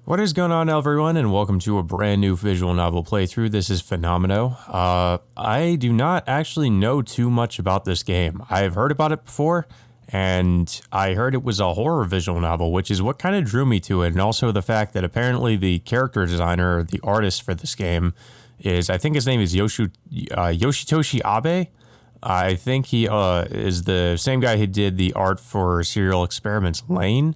What is going on, everyone, and welcome to a brand new visual novel playthrough. This is Phenomeno. I do not actually know too much about this game. I've heard about it before, and I heard it was a horror visual novel, which is what kind of drew me to it, and also the fact that apparently the character designer, or the artist for this game, is, I think his name is Yoshitoshi Abe. I think he is the same guy who did the art for Serial Experiments Lane.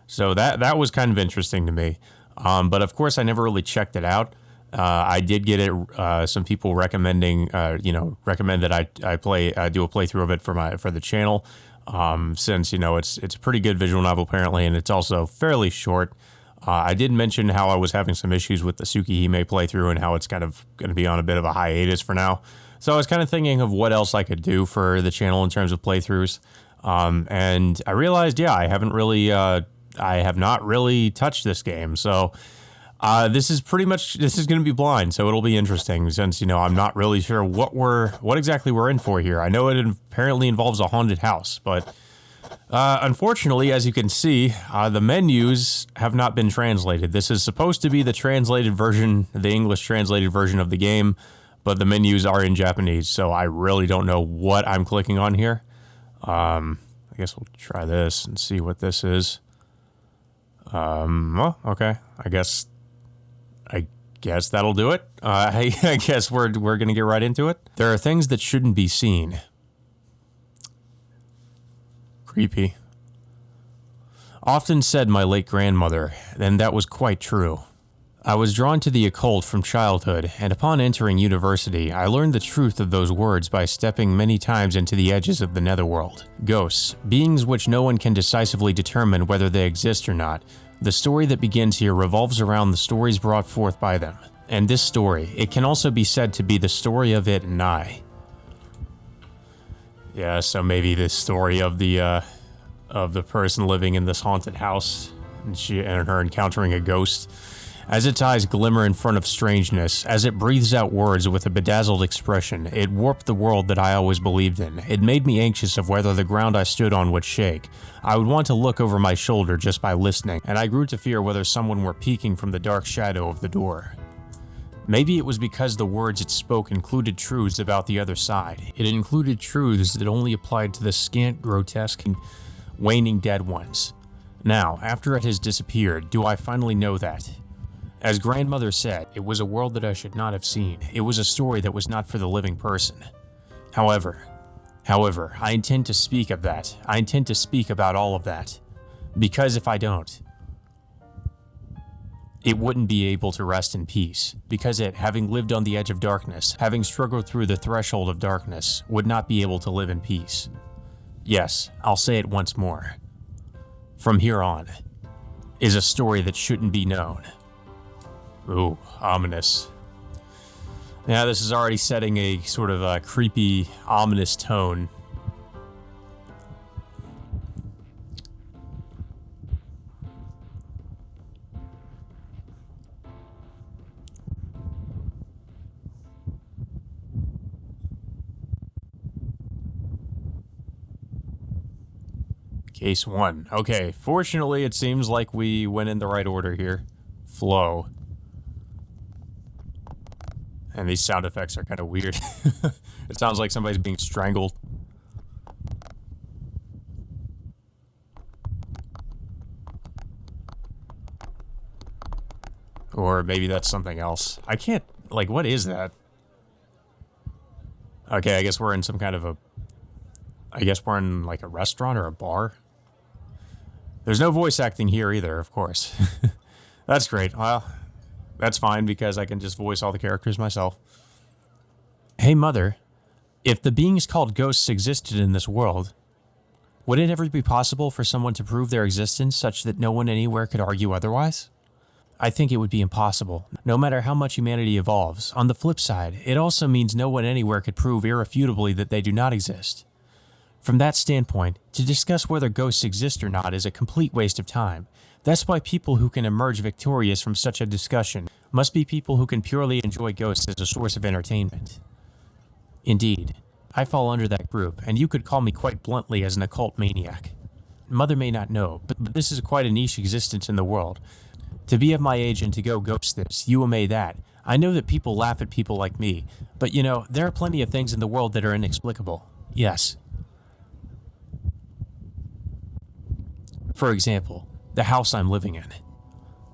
So that was kind of interesting to me. But of course, I never really checked it out. I did get it. Some people recommending, recommend that I do a playthrough of it for the channel. Since it's a pretty good visual novel apparently, and it's also fairly short. I did mention how I was having some issues with the Tsukihime playthrough and how it's kind of going to be on a bit of a hiatus for now. So I was kind of thinking of what else I could do for the channel in terms of playthroughs. And I realized, I have not really touched this game. So this is going to be blind. So it'll be interesting since, I'm not really sure what exactly we're in for here. I know it apparently involves a haunted house, but unfortunately, as you can see, the menus have not been translated. This is supposed to be the English translated version of the game, but the menus are in Japanese. So I really don't know what I'm clicking on here. I guess we'll try this and see what this is. Well, okay. I guess that'll do it. I guess we're gonna get right into it. There are things that shouldn't be seen. Creepy. Often said my late grandmother, and that was quite true. I was drawn to the occult from childhood, and upon entering university, I learned the truth of those words by stepping many times into the edges of the netherworld. Ghosts, beings which no one can decisively determine whether they exist or not. The story that begins here revolves around the stories brought forth by them. And this story, it can also be said to be the story of it and I. Yeah, so maybe the story of the person living in this haunted house, and her encountering a ghost. As its eyes glimmer in front of strangeness, as it breathes out words with a bedazzled expression, it warped the world that I always believed in. It made me anxious of whether the ground I stood on would shake. I would want to look over my shoulder just by listening, and I grew to fear whether someone were peeking from the dark shadow of the door. Maybe it was because the words it spoke included truths about the other side. It included truths that only applied to the scant, grotesque, and waning dead ones. Now, after it has disappeared, do I finally know that? As grandmother said, it was a world that I should not have seen. It was a story that was not for the living person. However, I intend to speak of that. I intend to speak about all of that. Because if I don't, it wouldn't be able to rest in peace. Because it, having lived on the edge of darkness, having struggled through the threshold of darkness, would not be able to live in peace. Yes, I'll say it once more. From here on, is a story that shouldn't be known. Ooh, ominous. Yeah, this is already setting a sort of a creepy, ominous tone. Case 1. Okay, fortunately, it seems like we went in the right order here. Flow. And these sound effects are kind of weird. It sounds like somebody's being strangled. Or maybe that's something else. I can't, what is that? Okay, I guess we're in some kind of a... I guess we're in, a restaurant or a bar? There's no voice acting here either, of course. That's great. Well... That's fine, because I can just voice all the characters myself. Hey, Mother. If the beings called ghosts existed in this world, would it ever be possible for someone to prove their existence such that no one anywhere could argue otherwise? I think it would be impossible, no matter how much humanity evolves. On the flip side, it also means no one anywhere could prove irrefutably that they do not exist. From that standpoint, to discuss whether ghosts exist or not is a complete waste of time. That's why people who can emerge victorious from such a discussion must be people who can purely enjoy ghosts as a source of entertainment. Indeed, I fall under that group, and you could call me quite bluntly as an occult maniac. Mother may not know, but this is quite a niche existence in the world. To be of my age and to go ghost this, you may that. I know that people laugh at people like me, but there are plenty of things in the world that are inexplicable. Yes. For example, the house I'm living in.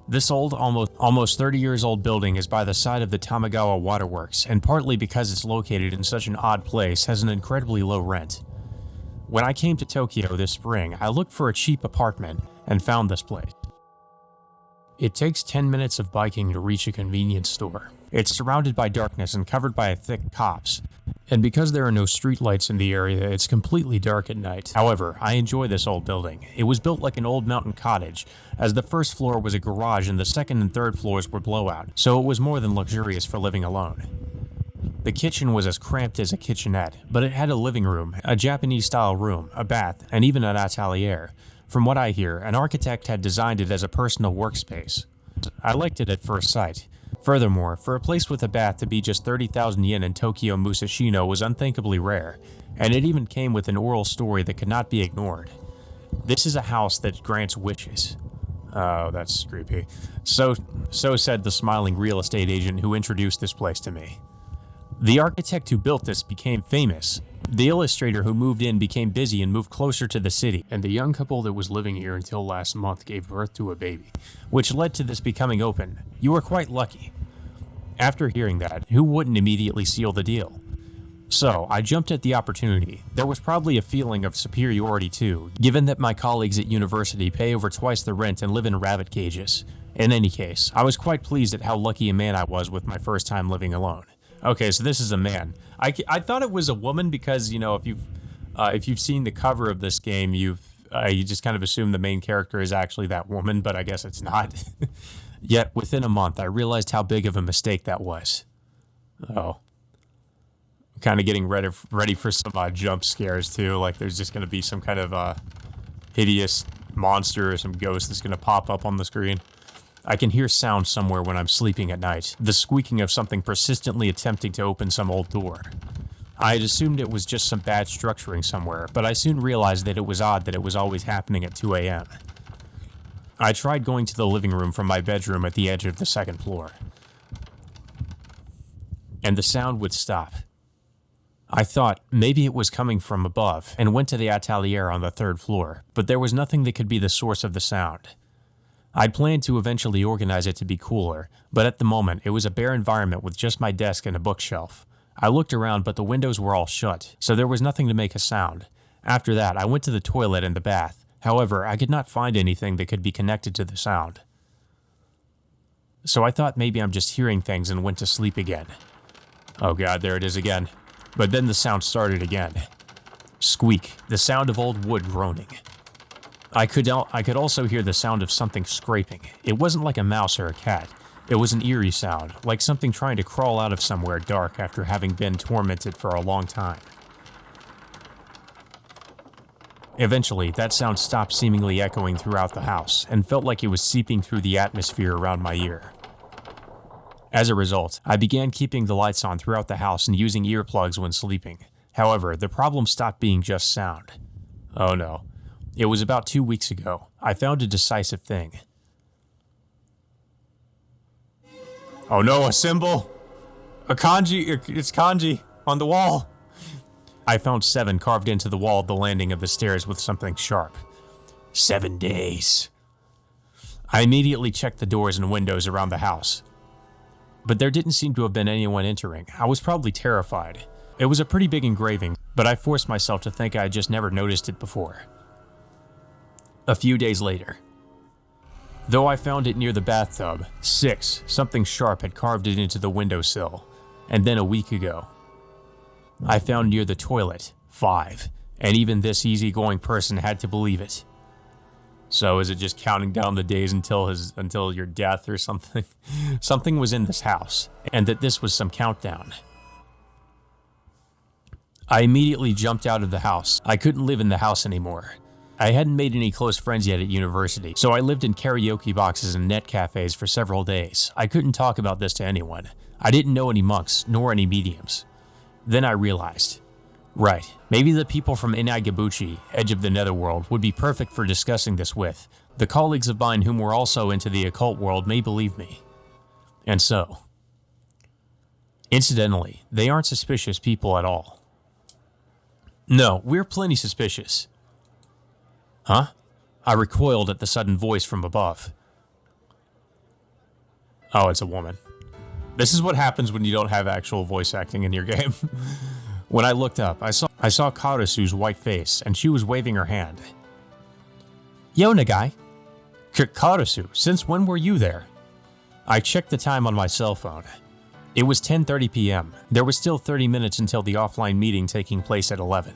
This old, almost 30 years old building is by the side of the Tamagawa waterworks, and partly because it's located in such an odd place, has an incredibly low rent. When I came to Tokyo this spring, I looked for a cheap apartment and found this place. It takes 10 minutes of biking to reach a convenience store. It's surrounded by darkness and covered by a thick copse. And because there are no streetlights in the area, it's completely dark at night. However, I enjoy this old building. It was built like an old mountain cottage, as the first floor was a garage and the second and third floors were blowout, so it was more than luxurious for living alone. The kitchen was as cramped as a kitchenette, but it had a living room, a Japanese-style room, a bath, and even an atelier. From what I hear, an architect had designed it as a personal workspace. I liked it at first sight. Furthermore, for a place with a bath to be just 30,000 yen in Tokyo Musashino was unthinkably rare, and it even came with an oral story that could not be ignored. This is a house that grants wishes. Oh, that's creepy. So said the smiling real estate agent who introduced this place to me. The architect who built this became famous. The illustrator who moved in became busy and moved closer to the city, and the young couple that was living here until last month gave birth to a baby, which led to this becoming open. You were quite lucky. After hearing that, who wouldn't immediately seal the deal? So, I jumped at the opportunity. There was probably a feeling of superiority too, given that my colleagues at university pay over twice the rent and live in rabbit cages. In any case, I was quite pleased at how lucky a man I was with my first time living alone. Okay, so this is a man. I thought it was a woman because, if you've seen the cover of this game, you just kind of assume the main character is actually that woman, but I guess it's not. Yet, within a month, I realized how big of a mistake that was. Oh. I'm kind of getting ready for some jump scares, too. Like, there's just going to be some kind of hideous monster or some ghost that's going to pop up on the screen. I can hear sound somewhere when I'm sleeping at night, the squeaking of something persistently attempting to open some old door. I had assumed it was just some bad structuring somewhere, but I soon realized that it was odd that it was always happening at 2 a.m. I tried going to the living room from my bedroom at the edge of the second floor, and the sound would stop. I thought maybe it was coming from above and went to the atelier on the third floor, but there was nothing that could be the source of the sound. I'd planned to eventually organize it to be cooler, but at the moment it was a bare environment with just my desk and a bookshelf. I looked around, but the windows were all shut, so there was nothing to make a sound. After that, I went to the toilet and the bath. However, I could not find anything that could be connected to the sound. So I thought maybe I'm just hearing things and went to sleep again. Oh god, there it is again. But then the sound started again. Squeak, the sound of old wood groaning. I could also hear the sound of something scraping. It wasn't like a mouse or a cat. It was an eerie sound, like something trying to crawl out of somewhere dark after having been tormented for a long time. Eventually, that sound stopped seemingly echoing throughout the house, and felt like it was seeping through the atmosphere around my ear. As a result, I began keeping the lights on throughout the house and using earplugs when sleeping. However, the problem stopped being just sound. Oh no. It was about 2 weeks ago. I found a decisive thing. Oh no, a symbol! A kanji, it's kanji, on the wall! I found 7 carved into the wall of the landing of the stairs with something sharp. 7 days. I immediately checked the doors and windows around the house. But there didn't seem to have been anyone entering. I was probably terrified. It was a pretty big engraving, but I forced myself to think I had just never noticed it before. A few days later. Though I found it near the bathtub, 6, something sharp had carved it into the windowsill. And then a week ago, I found near the toilet, 5, and even this easygoing person had to believe it. So is it just counting down the days until your death or something? Something was in this house, and that this was some countdown. I immediately jumped out of the house. I couldn't live in the house anymore. I hadn't made any close friends yet at university, so I lived in karaoke boxes and net cafes for several days. I couldn't talk about this to anyone. I didn't know any monks, nor any mediums. Then I realized, Right. Maybe the people from Inaigabuchi, edge of the netherworld, would be perfect for discussing this with. The colleagues of mine whom were also into the occult world may believe me. And so. Incidentally, they aren't suspicious people at all. No, we're plenty suspicious. Huh? I recoiled at the sudden voice from above. Oh, it's a woman. This is what happens when you don't have actual voice acting in your game. When I looked up, I saw Karasu's white face, and she was waving her hand. Yo, Nagai. Karasu, since when were you there? I checked the time on my cell phone. It was 10:30 p.m. There was still 30 minutes until the offline meeting taking place at 11.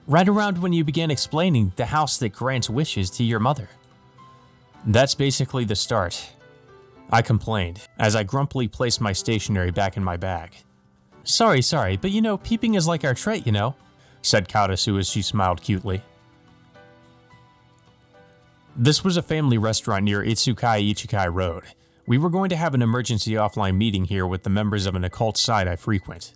Right around when you began explaining the house that grants wishes to your mother. That's basically the start. I complained, as I grumpily placed my stationery back in my bag. Sorry, but you know, peeping is like our trait, you know, said Karasu as she smiled cutely. This was a family restaurant near Itsukai Ichikai Road. We were going to have an emergency offline meeting here with the members of an occult site I frequent.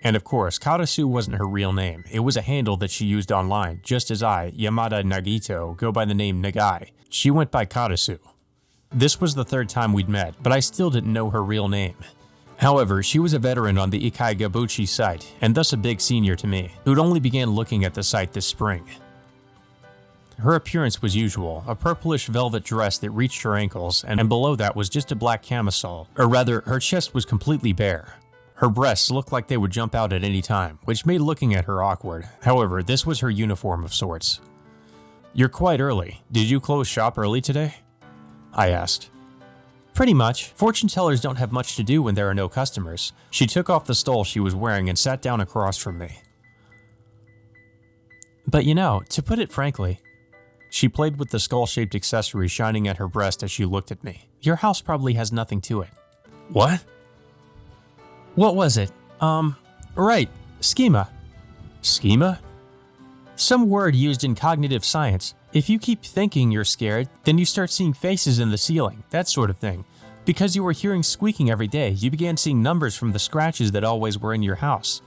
And of course, Karasu wasn't her real name. It was a handle that she used online, just as I, Yamada Nagito, go by the name Nagai. She went by Karasu. This was the third time we'd met, but I still didn't know her real name. However, she was a veteran on the Ikaigabuchi site, and thus a big senior to me, who'd only began looking at the site this spring. Her appearance was usual, a purplish velvet dress that reached her ankles, and below that was just a black camisole, or rather, her chest was completely bare. Her breasts looked like they would jump out at any time, which made looking at her awkward. However, this was her uniform of sorts. You're quite early. Did you close shop early today? I asked. Pretty much. Fortune tellers don't have much to do when there are no customers. She took off the stole she was wearing and sat down across from me. But you know, to put it frankly, she played with the skull-shaped accessory shining at her breast as she looked at me. Your house probably has nothing to it. What? What was it? Right. Schema. Schema? Some word used in cognitive science. If you keep thinking you're scared, then you start seeing faces in the ceiling, that sort of thing. Because you were hearing squeaking every day, you began seeing numbers from the scratches that always were in your house.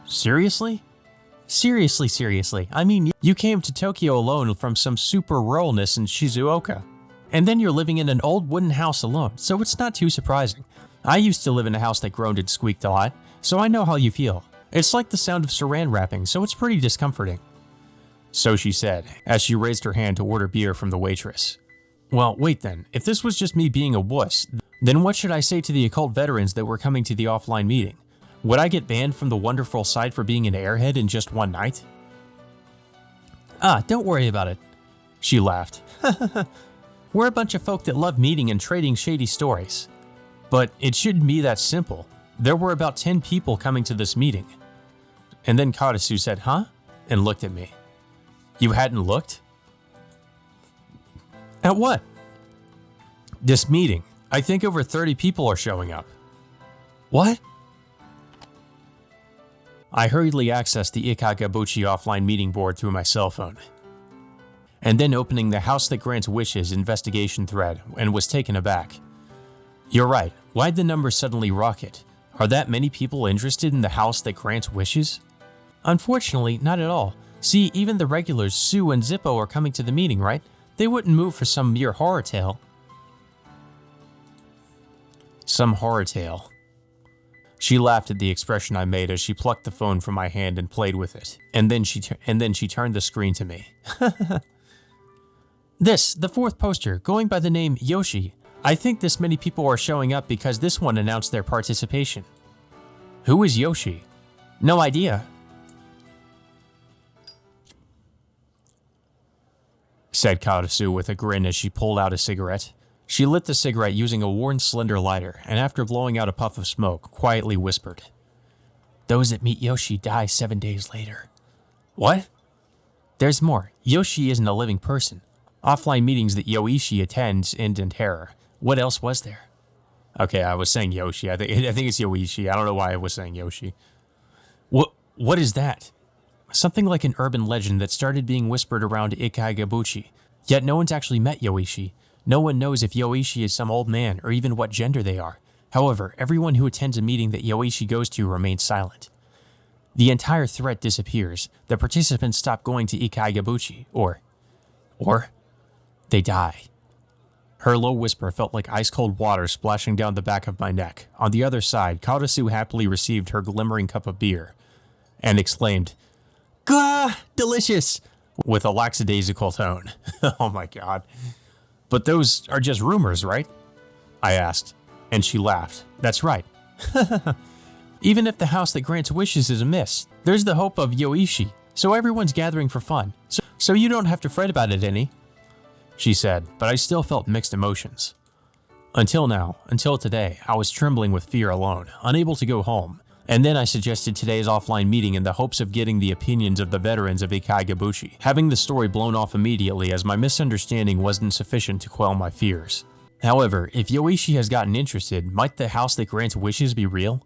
Seriously? Seriously. I mean, you came to Tokyo alone from some super ruralness in Shizuoka. And then you're living in an old wooden house alone, so it's not too surprising. I used to live in a house that groaned and squeaked a lot, so I know how you feel. It's like the sound of saran wrapping, so it's pretty discomforting. So she said, as she raised her hand to order beer from the waitress. Well, wait then, if this was just me being a wuss, then what should I say to the occult veterans that were coming to the offline meeting? Would I get banned from the wonderful site for being an airhead in just one night? Don't worry about it. She laughed. We're a bunch of folk that love meeting and trading shady stories. But it shouldn't be that simple. There were about 10 people coming to this meeting. And then Karasu said, huh? And looked at me. You hadn't looked? At what? This meeting. I think over 30 people are showing up. What? I hurriedly accessed the Ikaigabuchi offline meeting board through my cell phone. And then opening the House That Grants Wishes investigation thread and was taken aback. You're right. Why'd the numbers suddenly rocket? Are that many people interested in the House That Grants Wishes? Unfortunately, not at all. See, even the regulars, Sue and Zippo, are coming to the meeting, right? They wouldn't move for some mere horror tale. Some horror tale. She laughed at the expression I made as she plucked the phone from my hand and played with it. And then she turned the screen to me. This, the fourth poster, going by the name Yoshi. I think this many people are showing up because this one announced their participation. Who is Yoshi? No idea. Said Karasu with a grin as she pulled out a cigarette. She lit the cigarette using a worn slender lighter, and after blowing out a puff of smoke, quietly whispered, Those that meet Yoshi die 7 days later. What? There's more. Yoshi isn't a living person. Offline meetings that Yoichi attends end in terror. What else was there? Okay, I was saying Yoshi. I think it's Yoichi. I don't know why I was saying Yoshi. What is that? Something like an urban legend that started being whispered around Ikaigabuchi. Yet no one's actually met Yoichi. No one knows if Yoichi is some old man or even what gender they are. However, everyone who attends a meeting that Yoichi goes to remains silent. The entire threat disappears. The participants stop going to Ikaigabuchi, or they die. Her low whisper felt like ice-cold water splashing down the back of my neck. On the other side, Karasu happily received her glimmering cup of beer and exclaimed, "Gah, delicious!" with a lackadaisical tone. Oh my god. But those are just rumors, right? I asked, and she laughed. That's right. Even if the house that grants wishes is a miss, there's the hope of Yoichi, so everyone's gathering for fun. So you don't have to fret about it any, she said, but I still felt mixed emotions. Until today, I was trembling with fear alone, unable to go home, and then I suggested today's offline meeting in the hopes of getting the opinions of the veterans of Ikaigabuchi, having the story blown off immediately as my misunderstanding wasn't sufficient to quell my fears. However, if Yoichi has gotten interested, might the house that grants wishes be real?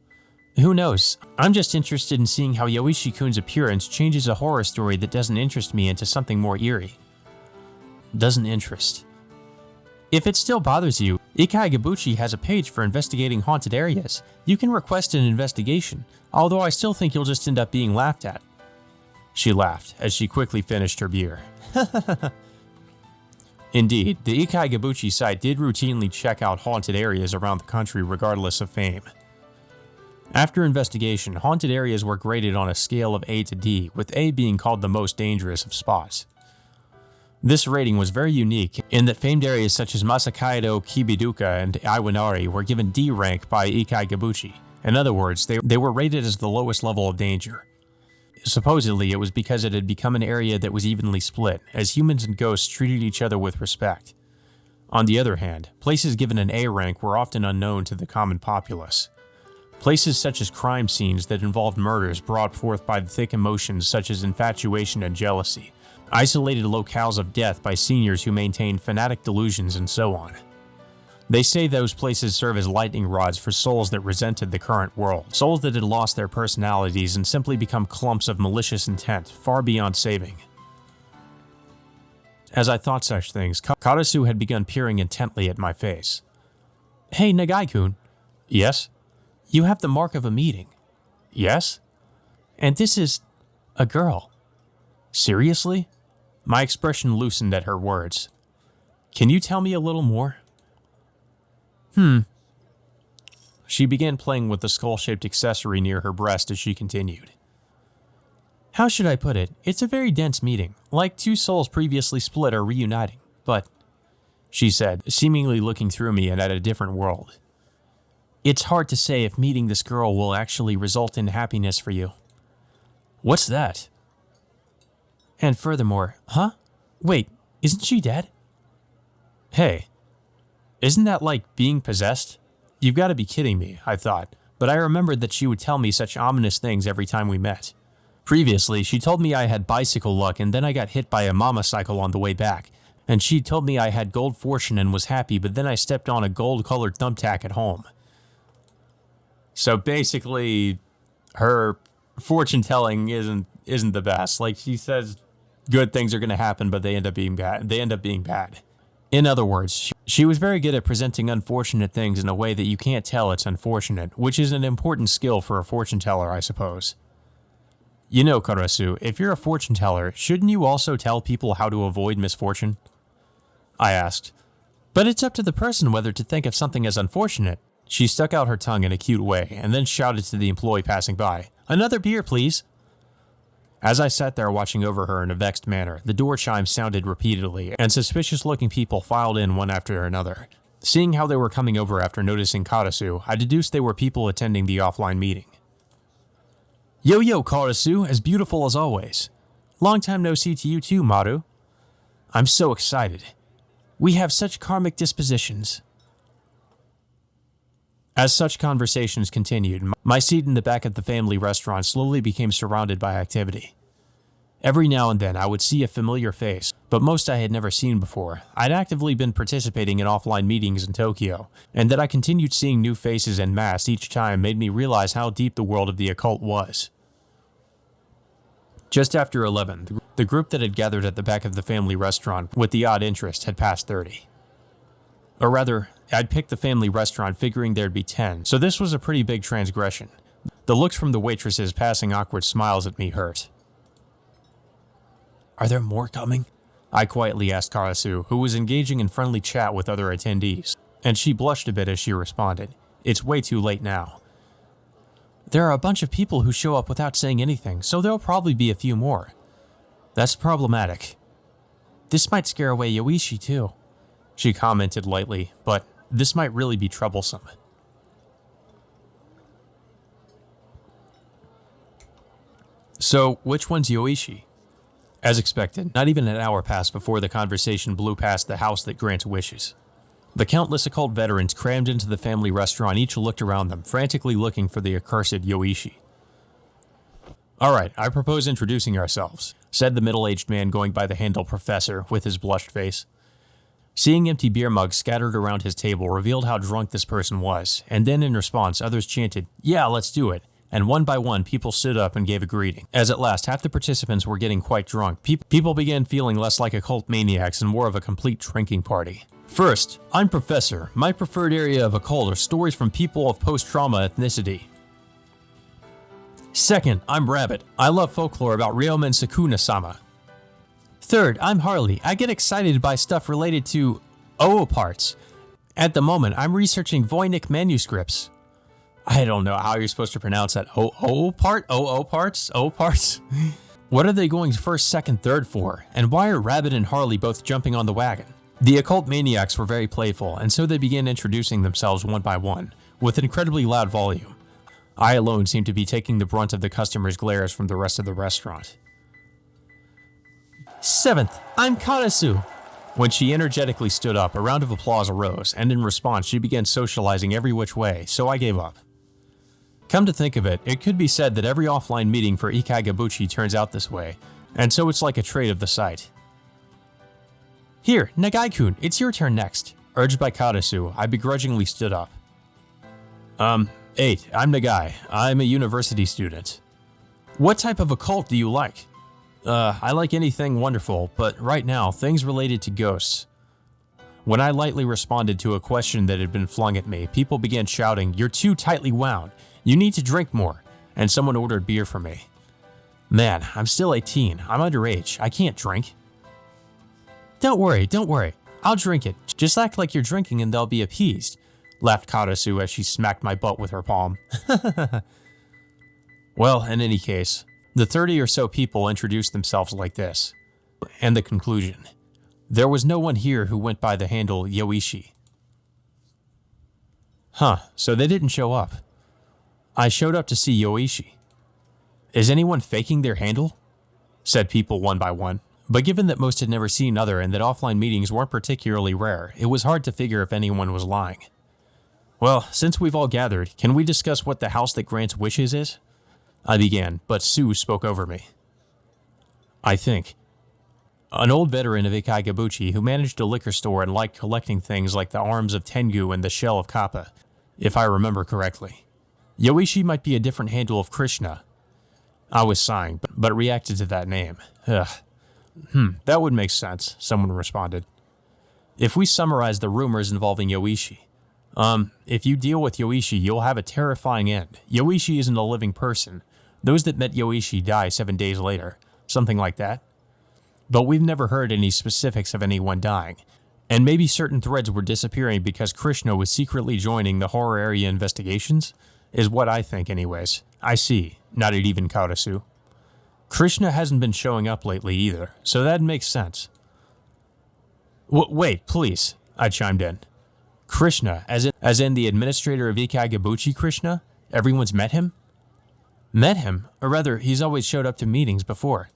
Who knows? I'm just interested in seeing how Yoichi-kun's appearance changes a horror story that doesn't interest me into something more eerie. Doesn't interest. If it still bothers you, Ikaigabuchi has a page for investigating haunted areas. You can request an investigation, although I still think you'll just end up being laughed at. She laughed as she quickly finished her beer. Indeed, the Ikaigabuchi site did routinely check out haunted areas around the country regardless of fame. After investigation, haunted areas were graded on a scale of A to D, with A being called the most dangerous of spots. This rating was very unique in that famed areas such as Masakaido, Kibiduka, and Iwanari were given D rank by Ikaigabuchi. In other words, they were rated as the lowest level of danger. Supposedly, it was because it had become an area that was evenly split, as humans and ghosts treated each other with respect. On the other hand, places given an A rank were often unknown to the common populace. Places such as crime scenes that involved murders brought forth by the thick emotions such as infatuation and jealousy, isolated locales of death by seniors who maintained fanatic delusions, and so on. They say those places serve as lightning rods for souls that resented the current world, souls that had lost their personalities and simply become clumps of malicious intent, far beyond saving. As I thought such things, Karasu had begun peering intently at my face. "Hey, Nagai-kun." "Yes?" "You have the mark of a meeting." "Yes?" "And this is a girl." "Seriously?" My expression loosened at her words. "Can you tell me a little more?" She began playing with the skull-shaped accessory near her breast as she continued. "How should I put it? It's a very dense meeting, like two souls previously split are reuniting, but," she said, seemingly looking through me and at a different world, "it's hard to say if meeting this girl will actually result in happiness for you." "What's that?" "And furthermore, huh? Wait, isn't she dead?" "Hey, isn't that like being possessed?" You've got to be kidding me, I thought, but I remembered that she would tell me such ominous things every time we met. Previously, she told me I had bicycle luck and then I got hit by a mama cycle on the way back, and she told me I had gold fortune and was happy, but then I stepped on a gold-colored thumbtack at home. So basically, her fortune telling isn't the best. Like, she says good things are going to happen, but they end up being bad. In other words, she was very good at presenting unfortunate things in a way that you can't tell it's unfortunate, which is an important skill for a fortune teller, I suppose. You know, Karasu, if you're a fortune teller, shouldn't you also tell people how to avoid misfortune? I asked. But it's up to the person whether to think of something as unfortunate. She stuck out her tongue in a cute way and then shouted to the employee passing by, "Another beer, please." As I sat there watching over her in a vexed manner, the door chimes sounded repeatedly, and suspicious-looking people filed in one after another. Seeing how they were coming over after noticing Karasu, I deduced they were people attending the offline meeting. "Yo, Karasu, as beautiful as always. Long time no see to you too, Maru. I'm so excited. We have such karmic dispositions." As such conversations continued, my seat in the back of the family restaurant slowly became surrounded by activity. Every now and then I would see a familiar face, but most I had never seen before. I'd actively been participating in offline meetings in Tokyo, and that I continued seeing new faces en masse each time made me realize how deep the world of the occult was. Just after 11, the group that had gathered at the back of the family restaurant with the odd interest had passed 30. Or rather, I'd picked the family restaurant figuring there'd be 10, so this was a pretty big transgression. The looks from the waitresses passing awkward smiles at me hurt. Are there more coming? I quietly asked Karasu, who was engaging in friendly chat with other attendees, and she blushed a bit as she responded. It's way too late now. There are a bunch of people who show up without saying anything, so there'll probably be a few more. That's problematic. This might scare away Yoichi too. She commented lightly, but this might really be troublesome. So, which one's Yoichi? As expected, not even an hour passed before the conversation blew past the house that grants wishes. The countless occult veterans crammed into the family restaurant each looked around them, frantically looking for the accursed Yoichi. Alright, I propose introducing ourselves, said the middle-aged man going by the handle Professor with his blushed face. Seeing empty beer mugs scattered around his table revealed how drunk this person was, and then in response others chanted, "Yeah, let's do it," and one by one people stood up and gave a greeting. As at last half the participants were getting quite drunk, people began feeling less like occult maniacs and more of a complete drinking party. First, I'm Professor. My preferred area of occult are stories from people of post-trauma ethnicity. Second, I'm Rabbit. I love folklore about Ryomen Sukuna-sama. Third, I'm Harley. I get excited by stuff related to OO parts. At the moment, I'm researching Voynich manuscripts. I don't know how you're supposed to pronounce that. OO part? OO parts? O parts? What are they going first, second, third for? And why are Rabbit and Harley both jumping on the wagon? The occult maniacs were very playful, and so they began introducing themselves one by one, with incredibly loud volume. I alone seemed to be taking the brunt of the customers' glares from the rest of the restaurant. Seventh, I'm Karasu. When she energetically stood up, a round of applause arose, and in response she began socializing every which way, so I gave up. Come to think of it, it could be said that every offline meeting for Ikai Gabuchi turns out this way, and so it's like a trait of the site. Here, Nagai-kun, it's your turn next. Urged by Karasu, I begrudgingly stood up. 8, I'm Nagai. I'm a university student. What type of occult do you like? I like anything wonderful, but right now, things related to ghosts. When I lightly responded to a question that had been flung at me, people began shouting, "You're too tightly wound. You need to drink more," and someone ordered beer for me. Man, I'm still 18. I'm underage. I can't drink. Don't worry. I'll drink it. Just act like you're drinking and they'll be appeased, laughed Karasu as she smacked my butt with her palm. Well, in any case, the 30 or so people introduced themselves like this. And the conclusion. There was no one here who went by the handle Yoichi. Huh, so they didn't show up. I showed up to see Yoichi. Is anyone faking their handle? Said people one by one. But given that most had never seen other and that offline meetings weren't particularly rare, it was hard to figure if anyone was lying. Well, since we've all gathered, can we discuss what the house that grants wishes is? I began, but Sue spoke over me. I think. An old veteran of Ikai Gabuchi who managed a liquor store and liked collecting things like the arms of Tengu and the shell of Kappa, if I remember correctly. Yoichi might be a different handle of Krishna. I was sighing, but reacted to that name. Ugh. That would make sense, someone responded. If we summarize the rumors involving Yoichi, if you deal with Yoichi, you'll have a terrifying end. Yoichi isn't a living person. Those that met Yoichi die 7 days later, something like that. But we've never heard any specifics of anyone dying, and maybe certain threads were disappearing because Krishna was secretly joining the horror area investigations, is what I think anyways. I see, nodded even Karasu. Krishna hasn't been showing up lately either, so that makes sense. Wait, please, I chimed in. Krishna, as in the administrator of Ikai Gabuchi Krishna? Everyone's met him? Met him? Or rather, he's always showed up to meetings before.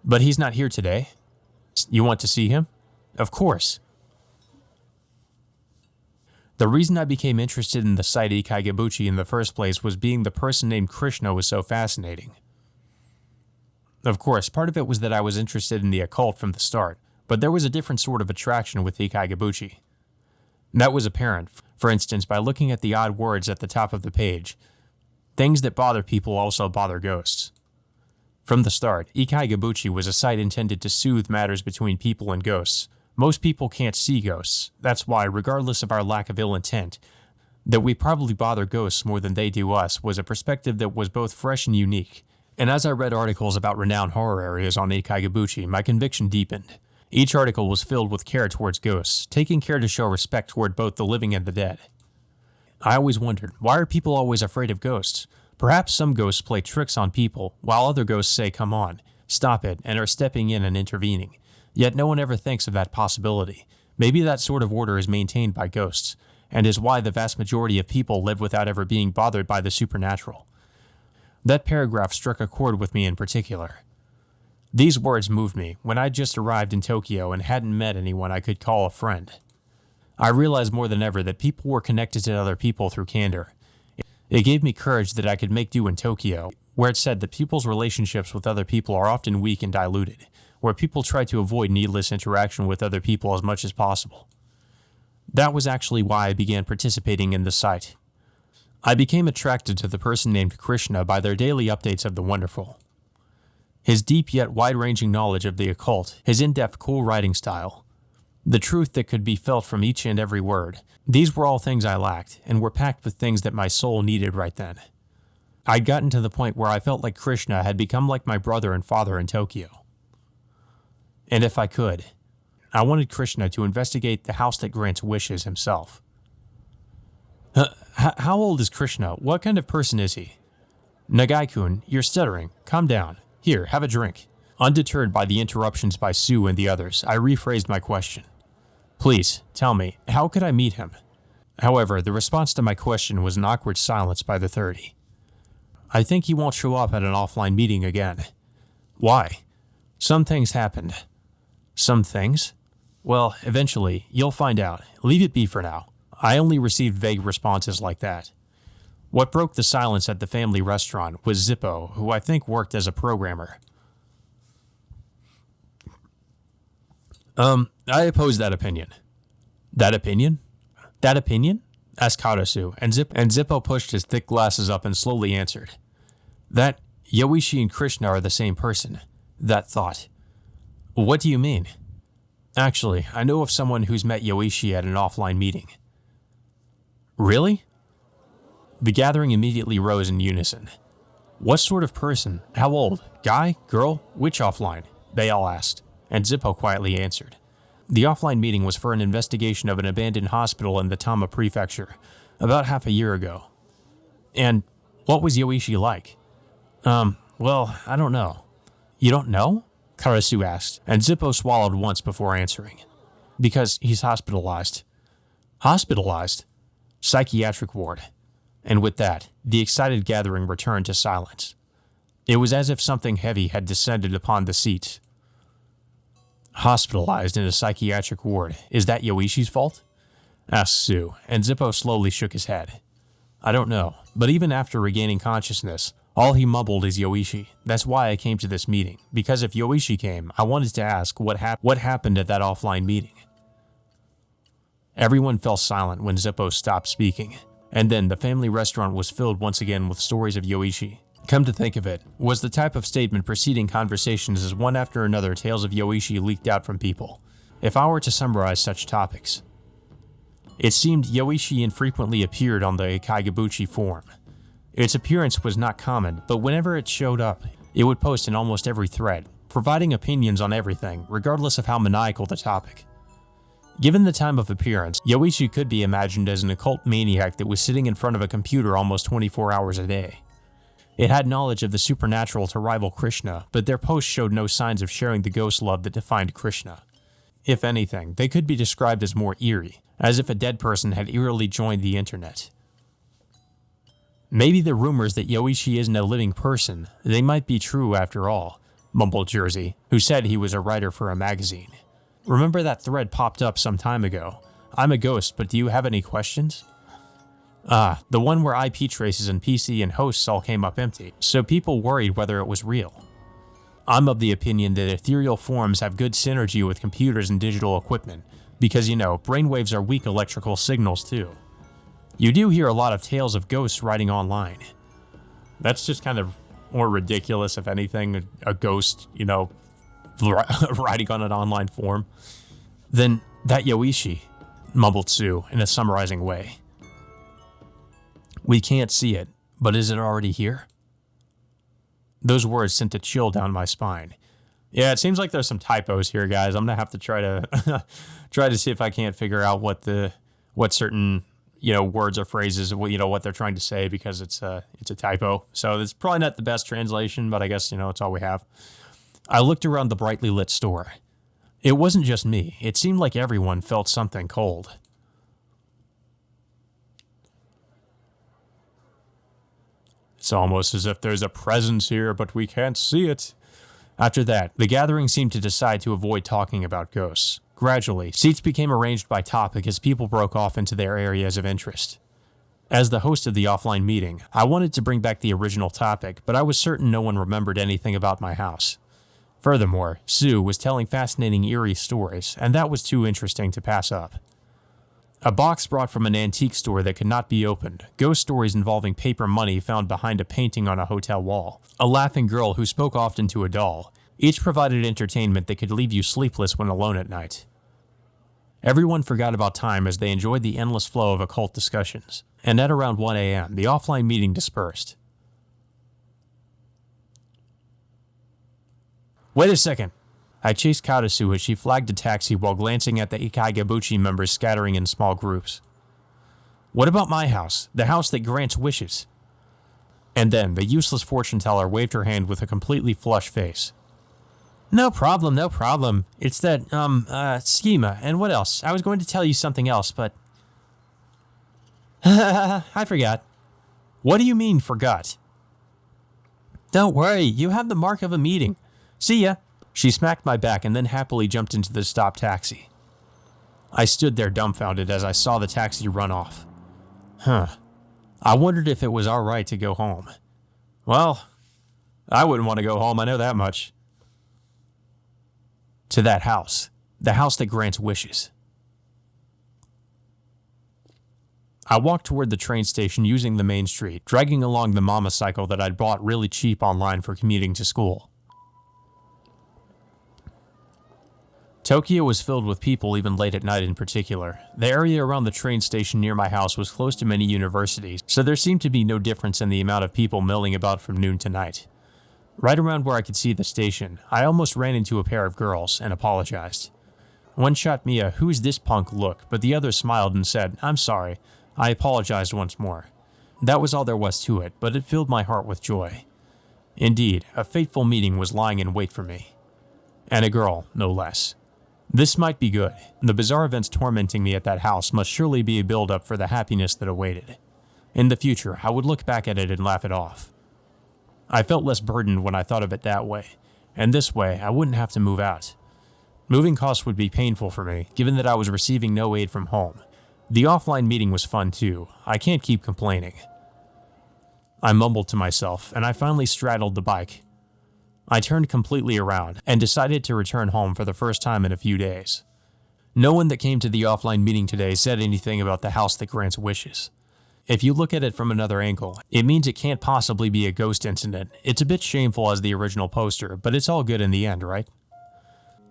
But he's not here today? You want to see him? Of course. The reason I became interested in the site Ikai Gabuchi in the first place was being the person named Krishna was so fascinating. Of course, part of it was that I was interested in the occult from the start, but there was a different sort of attraction with Ikai Gabuchi. That was apparent, for instance, by looking at the odd words at the top of the page. Things that bother people also bother ghosts. From the start, Ikai Gabuchi was a site intended to soothe matters between people and ghosts. Most people can't see ghosts. That's why, regardless of our lack of ill intent, That we probably bother ghosts more than they do us was a perspective that was both fresh and unique. And as I read articles about renowned horror areas on Ikaigabuchi, my conviction deepened. Each article was filled with care towards ghosts, taking care to show respect toward both the living and the dead. I always wondered, why are people always afraid of ghosts? Perhaps some ghosts play tricks on people, while other ghosts say, come on, stop it, and are stepping in and intervening. Yet no one ever thinks of that possibility. Maybe that sort of order is maintained by ghosts, and is why the vast majority of people live without ever being bothered by the supernatural. That paragraph struck a chord with me in particular. These words moved me when I'd just arrived in Tokyo and hadn't met anyone I could call a friend. I realized more than ever that people were connected to other people through candor. It gave me courage that I could make do in Tokyo, where it said that people's relationships with other people are often weak and diluted, where people try to avoid needless interaction with other people as much as possible. That was actually why I began participating in the site. I became attracted to the person named Krishna by their daily updates of the wonderful. His deep yet wide-ranging knowledge of the occult, his in-depth cool writing style, the truth that could be felt from each and every word, these were all things I lacked and were packed with things that my soul needed right then. I'd gotten to the point where I felt like Krishna had become like my brother and father in Tokyo. And if I could, I wanted Krishna to investigate the house that grants wishes himself. How old is Krishna? What kind of person is he? Nagai-kun, you're stuttering. Calm down. Here, have a drink. Undeterred by the interruptions by Sue and the others, I rephrased my question. Please, tell me, how could I meet him? However, the response to my question was an awkward silence by the 30. I think he won't show up at an offline meeting again. Why? Some things happened. Some things? Well, eventually, you'll find out. Leave it be for now. I only received vague responses like that. What broke the silence at the family restaurant was Zippo, who I think worked as a programmer. I oppose that opinion. That opinion? That opinion? Asked Karasu, and Zippo pushed his thick glasses up and slowly answered. That Yoichi and Krishna are the same person. That thought. What do you mean? Actually, I know of someone who's met Yoichi at an offline meeting. Really? The gathering immediately rose in unison. What sort of person? How old? Guy? Girl? Which offline? They all asked, and Zippo quietly answered. The offline meeting was for an investigation of an abandoned hospital in the Tama prefecture, about half a year ago. And what was Yoichi like? Well, I don't know. You don't know? Karasu asked, and Zippo swallowed once before answering. Because he's hospitalized. Hospitalized? Psychiatric ward. And with that, the excited gathering returned to silence. It was as if something heavy had descended upon the seats. Hospitalized in a psychiatric ward, is that Yoishi's fault? Asked Sue, and Zippo slowly shook his head. I don't know, but even after regaining consciousness, all he mumbled is Yoichi. That's why I came to this meeting, because if Yoichi came, I wanted to ask what happened at that offline meeting. Everyone fell silent when Zippo stopped speaking, and then the family restaurant was filled once again with stories of Yoichi. Come to think of it, was the type of statement preceding conversations as one after another tales of Yoichi leaked out from people. If I were to summarize such topics, it seemed Yoichi infrequently appeared on the Ikaigabuchi forum. Its appearance was not common, but whenever it showed up, it would post in almost every thread, providing opinions on everything, regardless of how maniacal the topic. Given the time of appearance, Yoichi could be imagined as an occult maniac that was sitting in front of a computer almost 24 hours a day. It had knowledge of the supernatural to rival Krishna, but their posts showed no signs of sharing the ghost love that defined Krishna. If anything, they could be described as more eerie, as if a dead person had eerily joined the internet. Maybe the rumors that Yoichi isn't a living person, they might be true after all, mumbled Jersey, who said he was a writer for a magazine. Remember that thread popped up some time ago. I'm a ghost, but do you have any questions? The one where IP traces and PC and hosts all came up empty, so people worried whether it was real. I'm of the opinion that ethereal forms have good synergy with computers and digital equipment, because brainwaves are weak electrical signals too. You do hear a lot of tales of ghosts riding online. That's just kind of more ridiculous, if anything, a ghost, riding on an online forum. Then that Yoichi, mumbled Sue in a summarizing way. We can't see it, but is it already here? Those words sent a chill down my spine. Yeah, it seems like there's some typos here, guys. I'm gonna have to try to try to see if I can't figure out what certain words or phrases, what they're trying to say, because it's a typo. So it's probably not the best translation, but I guess it's all we have. I looked around the brightly lit store. It wasn't just me. It seemed like everyone felt something cold. It's almost as if there's a presence here, but we can't see it. After that, the gathering seemed to decide to avoid talking about ghosts. Gradually, seats became arranged by topic as people broke off into their areas of interest. As the host of the offline meeting, I wanted to bring back the original topic, but I was certain no one remembered anything about my house. Furthermore, Sue was telling fascinating eerie stories, and that was too interesting to pass up. A box brought from an antique store that could not be opened, ghost stories involving paper money found behind a painting on a hotel wall, a laughing girl who spoke often to a doll. Each provided entertainment that could leave you sleepless when alone at night. Everyone forgot about time as they enjoyed the endless flow of occult discussions, and at around 1 a.m., the offline meeting dispersed. Wait a second. I chased Katasu as she flagged a taxi while glancing at the Ikaigabuchi members scattering in small groups. What about my house, the house that grants wishes? And then the useless fortune teller waved her hand with a completely flushed face. No problem, no problem. It's that, schema, and what else? I was going to tell you something else, but... I forgot. What do you mean, forgot? Don't worry, you have the mark of a meeting. See ya. She smacked my back and then happily jumped into the stopped taxi. I stood there dumbfounded as I saw the taxi run off. I wondered if it was alright to go home. Well, I wouldn't want to go home, I know that much. To that house, the house that grants wishes. I walked toward the train station using the main street, dragging along the mama cycle that I'd bought really cheap online for commuting to school. Tokyo was filled with people even late at night in particular. The area around the train station near my house was close to many universities, so there seemed to be no difference in the amount of people milling about from noon to night. Right around where I could see the station, I almost ran into a pair of girls and apologized. One shot me a "who's this punk" look, but the other smiled and said, "I'm sorry." I apologized once more. That was all there was to it, but it filled my heart with joy. Indeed, a fateful meeting was lying in wait for me. And a girl, no less. This might be good. The bizarre events tormenting me at that house must surely be a build-up for the happiness that awaited. In the future, I would look back at it and laugh it off. I felt less burdened when I thought of it that way, and this way, I wouldn't have to move out. Moving costs would be painful for me, given that I was receiving no aid from home. The offline meeting was fun too. I can't keep complaining. I mumbled to myself, and I finally straddled the bike. I turned completely around and decided to return home for the first time in a few days. No one that came to the offline meeting today said anything about the house that grants wishes. If you look at it from another angle, it means it can't possibly be a ghost incident. It's a bit shameful as the original poster, but it's all good in the end, right?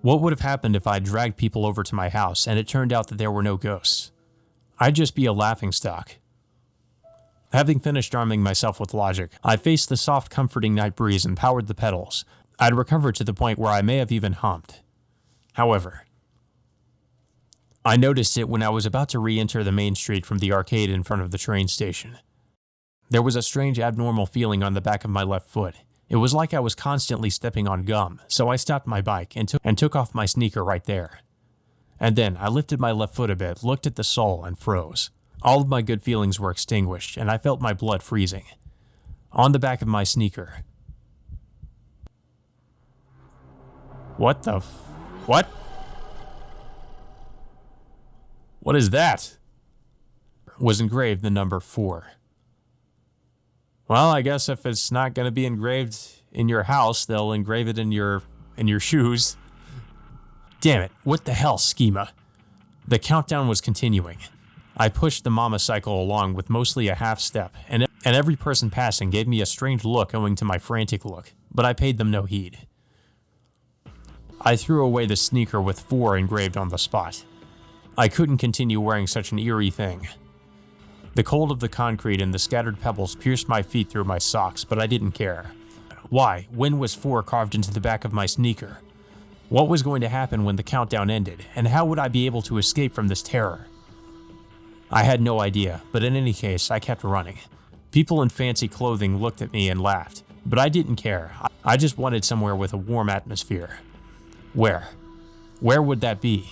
What would have happened if I dragged people over to my house and it turned out that there were no ghosts? I'd just be a laughingstock. Having finished arming myself with logic, I faced the soft, comforting night breeze and powered the pedals. I'd recovered to the point where I may have even humped. However, I noticed it when I was about to re-enter the main street from the arcade in front of the train station. There was a strange, abnormal feeling on the back of my left foot. It was like I was constantly stepping on gum, so I stopped my bike and took off my sneaker right there. And then I lifted my left foot a bit, looked at the sole, and froze. All of my good feelings were extinguished, and I felt my blood freezing. On the back of my sneaker. What? What is that? Was engraved the number 4. Well, I guess if it's not going to be engraved in your house, they'll engrave it in your shoes. Damn it, what the hell, schema? The countdown was continuing. I pushed the mama cycle along with mostly a half step, and every person passing gave me a strange look owing to my frantic look, but I paid them no heed. I threw away the sneaker with 4 engraved on the spot. I couldn't continue wearing such an eerie thing. The cold of the concrete and the scattered pebbles pierced my feet through my socks, but I didn't care. Why? When was 4 carved into the back of my sneaker? What was going to happen when the countdown ended, and how would I be able to escape from this terror? I had no idea, but in any case, I kept running. People in fancy clothing looked at me and laughed, but I didn't care. I just wanted somewhere with a warm atmosphere. Where? Where would that be?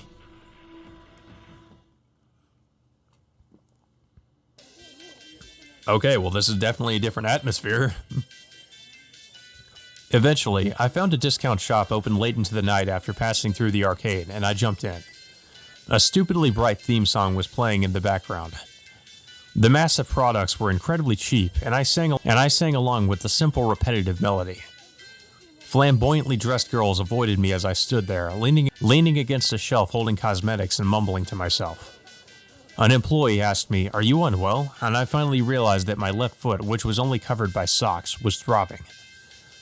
Okay, well, this is definitely a different atmosphere. Eventually, I found a discount shop open late into the night after passing through the arcade, and I jumped in. A stupidly bright theme song was playing in the background. The massive products were incredibly cheap, and I sang along with the simple, repetitive melody. Flamboyantly dressed girls avoided me as I stood there, leaning against a shelf holding cosmetics and mumbling to myself. An employee asked me, "Are you unwell?" And I finally realized that my left foot, which was only covered by socks, was throbbing.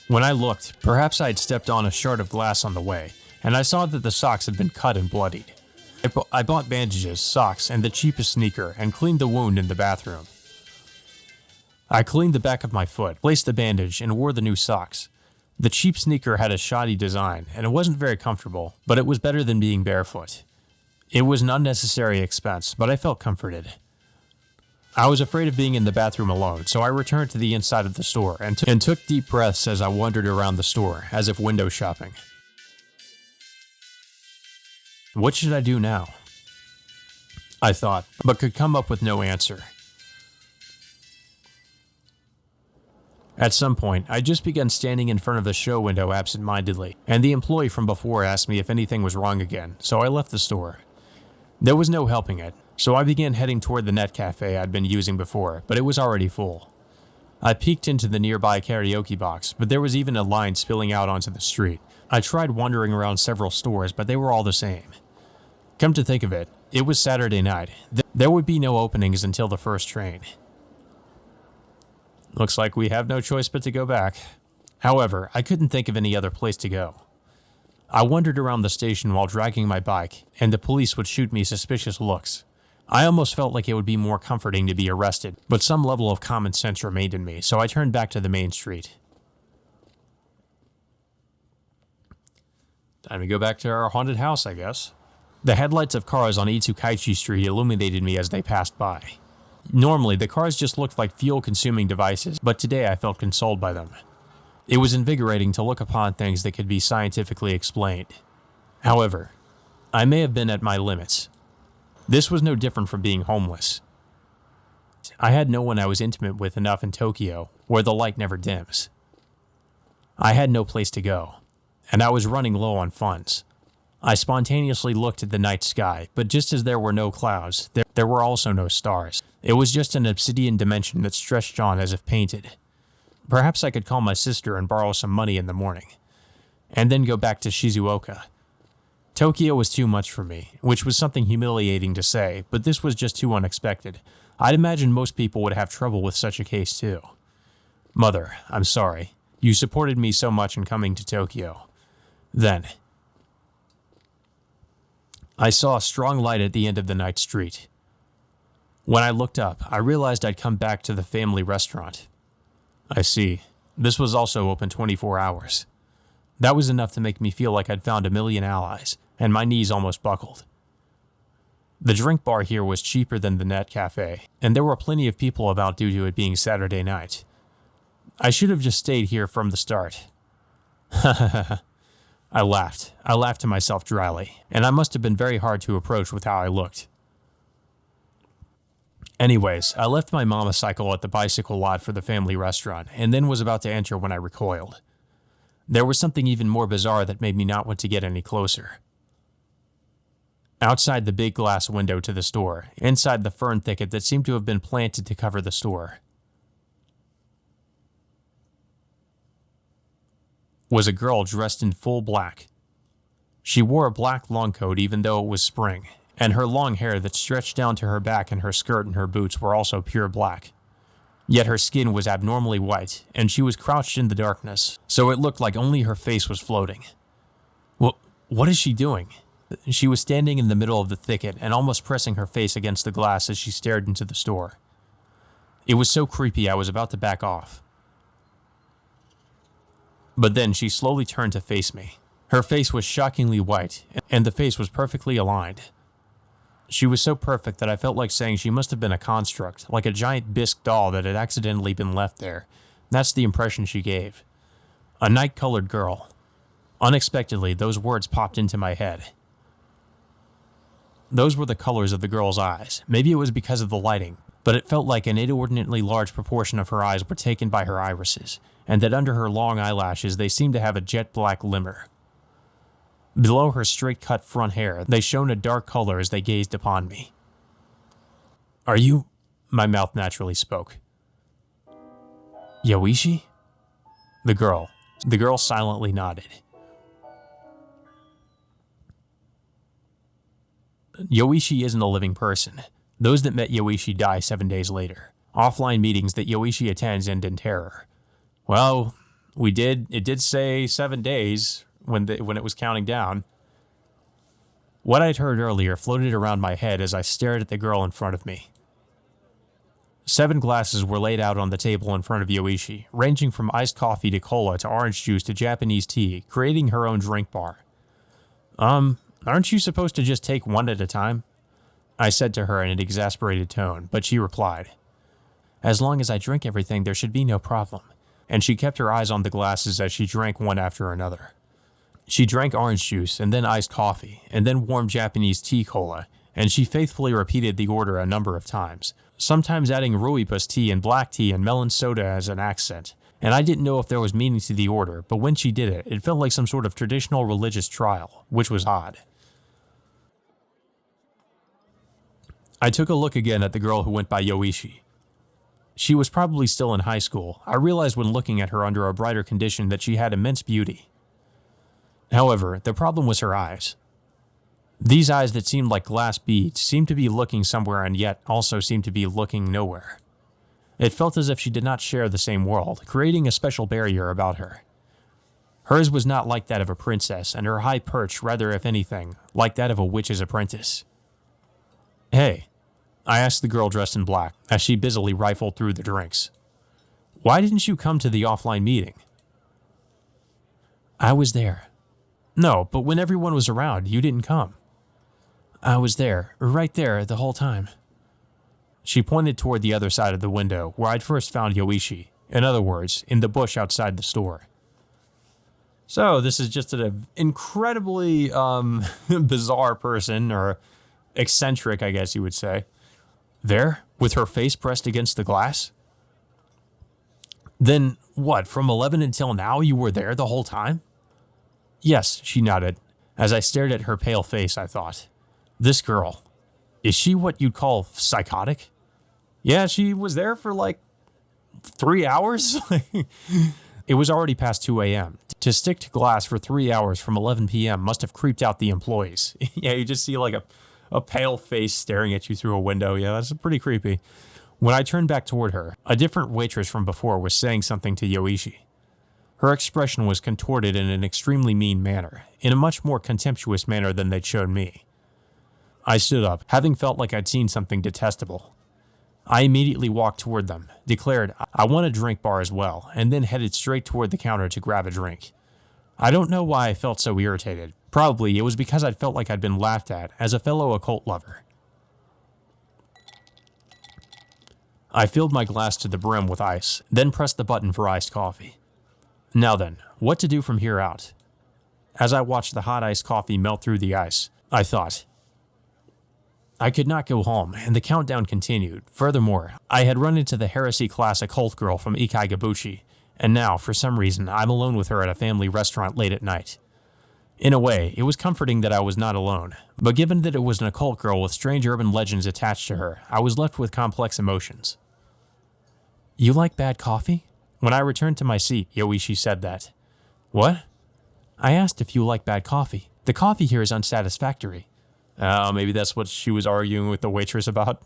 When I looked, perhaps I had stepped on a shard of glass on the way, and I saw that the socks had been cut and bloodied. I bought bandages, socks, and the cheapest sneaker, and cleaned the wound in the bathroom. I cleaned the back of my foot, placed the bandage, and wore the new socks. The cheap sneaker had a shoddy design, and it wasn't very comfortable, but it was better than being barefoot. It was an unnecessary expense, but I felt comforted. I was afraid of being in the bathroom alone, so I returned to the inside of the store and took deep breaths as I wandered around the store, as if window shopping. What should I do now? I thought, but could come up with no answer. At some point, I just began standing in front of the show window absent-mindedly, and the employee from before asked me if anything was wrong again, so I left the store. There was no helping it, so I began heading toward the net cafe I'd been using before, but it was already full. I peeked into the nearby karaoke box, but there was even a line spilling out onto the street. I tried wandering around several stores, but they were all the same. Come to think of it, it was Saturday night. There would be no openings until the first train. Looks like we have no choice but to go back. However, I couldn't think of any other place to go. I wandered around the station while dragging my bike, and the police would shoot me suspicious looks. I almost felt like it would be more comforting to be arrested, but some level of common sense remained in me, so I turned back to the main street. Time to go back to our haunted house, I guess. The headlights of cars on Itsukaichi Street illuminated me as they passed by. Normally, the cars just looked like fuel-consuming devices, but today I felt consoled by them. It was invigorating to look upon things that could be scientifically explained. However, I may have been at my limits. This was no different from being homeless. I had no one I was intimate with enough in Tokyo, where the light never dims. I had no place to go, and I was running low on funds. I spontaneously looked at the night sky, but just as there were no clouds, there were also no stars. It was just an obsidian dimension that stretched on as if painted. Perhaps I could call my sister and borrow some money in the morning, and then go back to Shizuoka. Tokyo was too much for me, which was something humiliating to say, but this was just too unexpected. I'd imagine most people would have trouble with such a case too. Mother, I'm sorry. You supported me so much in coming to Tokyo. Then, I saw a strong light at the end of the night street. When I looked up, I realized I'd come back to the family restaurant. I see. This was also open 24 hours. That was enough to make me feel like I'd found a million allies, and my knees almost buckled. The drink bar here was cheaper than the net cafe, and there were plenty of people about due to it being Saturday night. I should have just stayed here from the start. I laughed. I laughed to myself dryly, and I must have been very hard to approach with how I looked. Anyways, I left my motorcycle at the bicycle lot for the family restaurant, and then was about to enter when I recoiled. There was something even more bizarre that made me not want to get any closer. Outside the big glass window to the store, inside the fern thicket that seemed to have been planted to cover the store, was a girl dressed in full black. She wore a black long coat even though it was spring, and her long hair that stretched down to her back and her skirt and her boots were also pure black. Yet her skin was abnormally white, and she was crouched in the darkness, so it looked like only her face was floating. What is she doing? She was standing in the middle of the thicket and almost pressing her face against the glass as she stared into the store. It was so creepy I was about to back off. But then she slowly turned to face me. Her face was shockingly white, and the face was perfectly aligned. She was so perfect that I felt like saying she must have been a construct, like a giant bisque doll that had accidentally been left there. That's the impression she gave. A night-colored girl. Unexpectedly, those words popped into my head. Those were the colors of the girl's eyes. Maybe it was because of the lighting, but it felt like an inordinately large proportion of her eyes were taken by her irises, and that under her long eyelashes they seemed to have a jet-black glimmer. Below her straight-cut front hair, they shone a dark color as they gazed upon me. "Are you?" My mouth naturally spoke. "Yoichi?" The girl silently nodded. Yoichi isn't a living person. Those that met Yoichi die 7 days later. Offline meetings that Yoichi attends end in terror. Well, it did say 7 days when it was counting down. What I'd heard earlier floated around my head as I stared at the girl in front of me. 7 glasses were laid out on the table in front of Yoichi, ranging from iced coffee to cola to orange juice to Japanese tea, creating her own drink bar. Aren't you supposed to just take one at a time?" I said to her in an exasperated tone, but she replied, "As long as I drink everything, there should be no problem." And she kept her eyes on the glasses as she drank one after another. She drank orange juice, and then iced coffee, and then warm Japanese tea cola, and she faithfully repeated the order a number of times, sometimes adding rooibos tea and black tea and melon soda as an accent. And I didn't know if there was meaning to the order, but when she did it, it felt like some sort of traditional religious trial, which was odd. I took a look again at the girl who went by Yoichi. She was probably still in high school. I realized when looking at her under a brighter condition that she had immense beauty. However, the problem was her eyes. These eyes that seemed like glass beads seemed to be looking somewhere and yet also seemed to be looking nowhere. It felt as if she did not share the same world, creating a special barrier about her. Hers was not like that of a princess, and her high perch, rather if anything, like that of a witch's apprentice. "Hey," I asked the girl dressed in black as she busily rifled through the drinks. "Why didn't you come to the offline meeting?" "I was there." "No, but when everyone was around, you didn't come." "I was there, right there, the whole time." She pointed toward the other side of the window where I'd first found Yoichi, in other words, in the bush outside the store. So this is just an incredibly bizarre person, or eccentric, I guess you would say. There, with her face pressed against the glass? "Then, what, from 11 until now you were there the whole time?" "Yes," she nodded. As I stared at her pale face, I thought, this girl, is she what you'd call psychotic? Yeah, she was there for like 3 hours? It was already past 2 a.m. To stick to glass for 3 hours from 11 p.m. must have creeped out the employees. Yeah, you just see like a pale face staring at you through a window. Yeah, that's pretty creepy. When I turned back toward her, a different waitress from before was saying something to Yoichi. Her expression was contorted in an extremely mean manner, in a much more contemptuous manner than they'd shown me. I stood up, having felt like I'd seen something detestable. I immediately walked toward them, declared I want a drink bar as well, and then headed straight toward the counter to grab a drink. I don't know why I felt so irritated. Probably it was because I'd felt like I'd been laughed at as a fellow occult lover. I filled my glass to the brim with ice, then pressed the button for iced coffee. Now then, what to do from here out? As I watched the hot iced coffee melt through the ice, I thought, I could not go home, and the countdown continued. Furthermore, I had run into the heresy class occult girl from Ikaigabushi, and now, for some reason, I'm alone with her at a family restaurant late at night. In a way, it was comforting that I was not alone, but given that it was an occult girl with strange urban legends attached to her, I was left with complex emotions. "You like bad coffee?" When I returned to my seat, Yoichi said that. "What?" "I asked if you like bad coffee. The coffee here is unsatisfactory." Oh, maybe that's what she was arguing with the waitress about.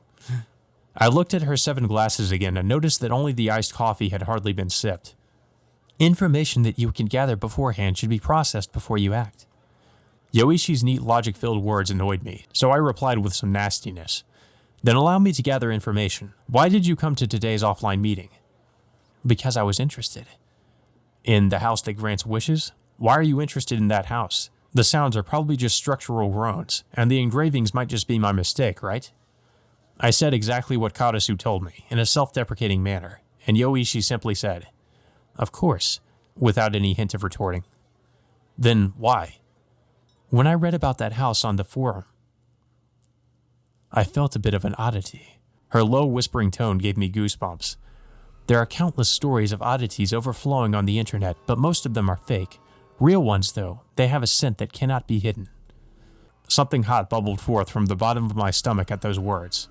I looked at her 7 glasses again and noticed that only the iced coffee had hardly been sipped. "Information that you can gather beforehand should be processed before you act." Yoichi's neat logic-filled words annoyed me, so I replied with some nastiness. Then allow me to gather information. Why did you come to today's offline meeting? Because I was interested. In the house that grants wishes? Why are you interested in that house? The sounds are probably just structural groans, and the engravings might just be my mistake, right? I said exactly what Karasu told me, in a self-deprecating manner, and Yoichi simply said, "Of course," without any hint of retorting. Then why? When I read about that house on the forum, I felt a bit of an oddity. Her low, whispering tone gave me goosebumps. There are countless stories of oddities overflowing on the internet, but most of them are fake. Real ones, though, they have a scent that cannot be hidden. Something hot bubbled forth from the bottom of my stomach at those words.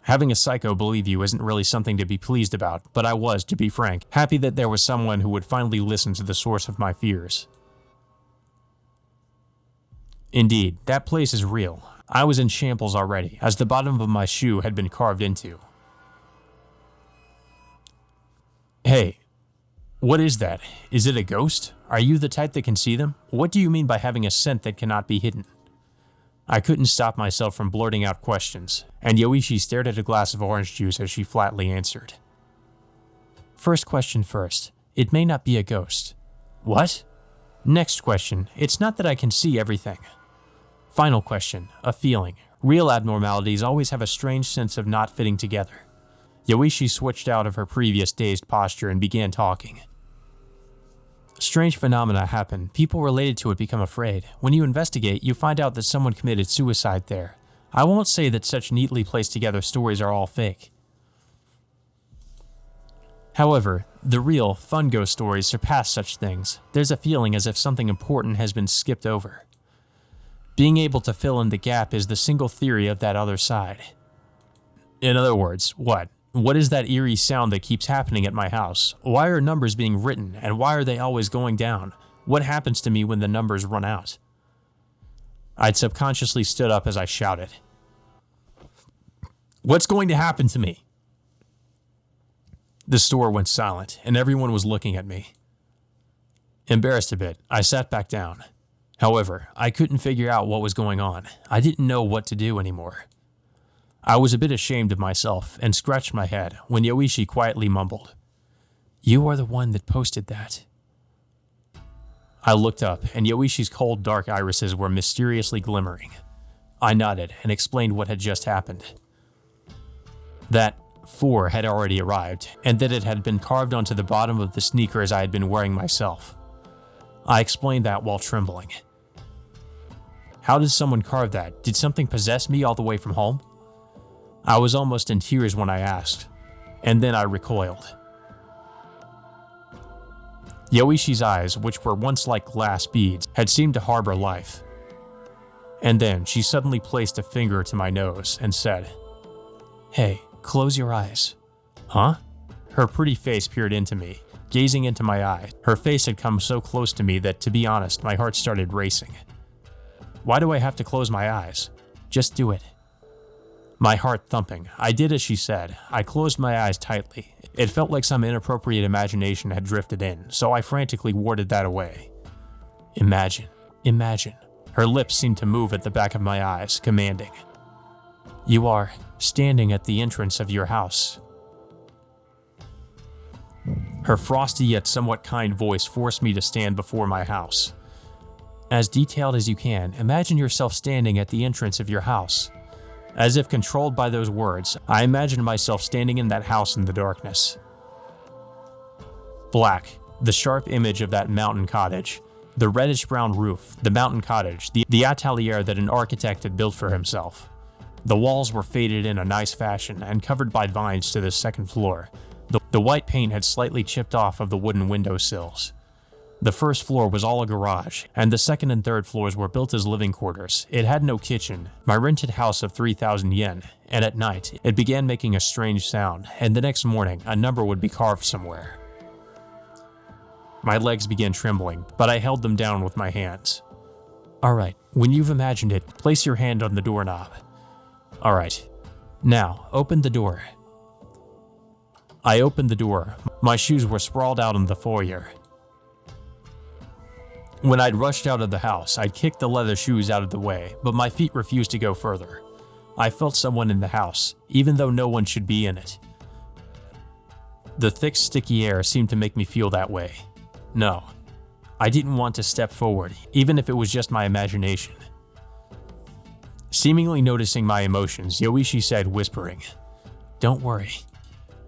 Having a psycho believe you isn't really something to be pleased about, but I was, to be frank, happy that there was someone who would finally listen to the source of my fears. Indeed, that place is real. I was in shambles already, as the bottom of my shoe had been carved into. Hey, what is that? Is it a ghost? Are you the type that can see them? What do you mean by having a scent that cannot be hidden? I couldn't stop myself from blurting out questions, and Yoichi stared at a glass of orange juice as she flatly answered. First question first. It may not be a ghost. What? Next question. It's not that I can see everything. Final question. A feeling. Real abnormalities always have a strange sense of not fitting together. Yoichi switched out of her previous dazed posture and began talking. Strange phenomena happen. People related to it become afraid. When you investigate, you find out that someone committed suicide there. I won't say that such neatly placed together stories are all fake. However, the real, fun ghost stories surpass such things. There's a feeling as if something important has been skipped over. Being able to fill in the gap is the single theory of that other side. In other words, what? What is that eerie sound that keeps happening at my house? Why are numbers being written, and why are they always going down? What happens to me when the numbers run out? I'd subconsciously stood up as I shouted. What's going to happen to me? The store went silent, and everyone was looking at me. Embarrassed a bit, I sat back down. However, I couldn't figure out what was going on. I didn't know what to do anymore. I was a bit ashamed of myself and scratched my head when Yoichi quietly mumbled, "You are the one that posted that." I looked up, and Yoichi's cold, dark irises were mysteriously glimmering. I nodded and explained what had just happened. That 4 had already arrived, and that it had been carved onto the bottom of the sneakers I had been wearing myself. I explained that while trembling. How did someone carve that? Did something possess me all the way from home? I was almost in tears when I asked, and then I recoiled. Yoichi's eyes, which were once like glass beads, had seemed to harbor life. And then she suddenly placed a finger to my nose and said, "Hey, close your eyes." Huh? Her pretty face peered into me, gazing into my eye. Her face had come so close to me that, to be honest, my heart started racing. Why do I have to close my eyes? Just do it. My heart thumping, I did as she said. I closed my eyes tightly. It felt like some inappropriate imagination had drifted in, so I frantically warded that away. Imagine, imagine. Her lips seemed to move at the back of my eyes, commanding. You are standing at the entrance of your house. Her frosty yet somewhat kind voice forced me to stand before my house. As detailed as you can, imagine yourself standing at the entrance of your house. As if controlled by those words, I imagined myself standing in that house in the darkness. Black, the sharp image of that mountain cottage, the reddish-brown roof, the mountain cottage, the atelier that an architect had built for himself. The walls were faded in a nice fashion and covered by vines to the second floor. The white paint had slightly chipped off of the wooden windowsills. The first floor was all a garage, and the second and third floors were built as living quarters. It had no kitchen, my rented house of 3,000 yen, and at night, it began making a strange sound, and the next morning, a number would be carved somewhere. My legs began trembling, but I held them down with my hands. Alright, when you've imagined it, place your hand on the doorknob. Alright, now, open the door. I opened the door. My shoes were sprawled out in the foyer. When I'd rushed out of the house, I'd kicked the leather shoes out of the way, but my feet refused to go further. I felt someone in the house, even though no one should be in it. The thick, sticky air seemed to make me feel that way. No, I didn't want to step forward, even if it was just my imagination. Seemingly noticing my emotions, Yoichi said, whispering, "Don't worry.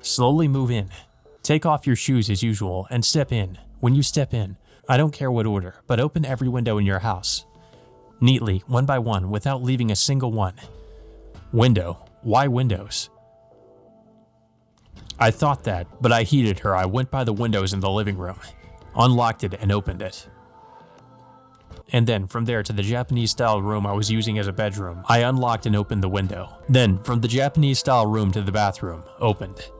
Slowly move in. Take off your shoes as usual and step in. When you step in, I don't care what order, but open every window in your house. Neatly, one by one, without leaving a single one. Window? Why windows?" I thought that, but I heeded her. I went by the windows in the living room, unlocked it, and opened it. And then, from there to the Japanese-style room I was using as a bedroom, I unlocked and opened the window. Then, from the Japanese-style room to the bathroom, opened.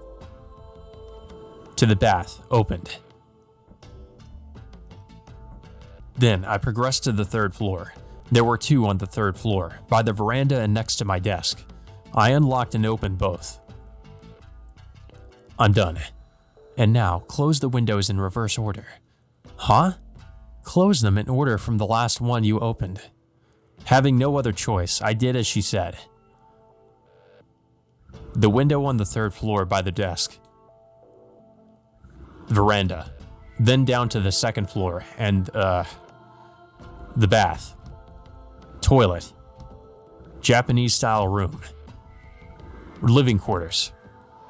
To the bath, opened. Then, I progressed to the 3rd floor. There were 2 on the 3rd floor, by the veranda and next to my desk. I unlocked and opened both. I'm done. And now, close the windows in reverse order. Huh? Close them in order from the last one you opened. Having no other choice, I did as she said. The window on the 3rd floor by the desk. Veranda. Then down to the 2nd floor and, the bath. Toilet. Japanese-style room. Living quarters.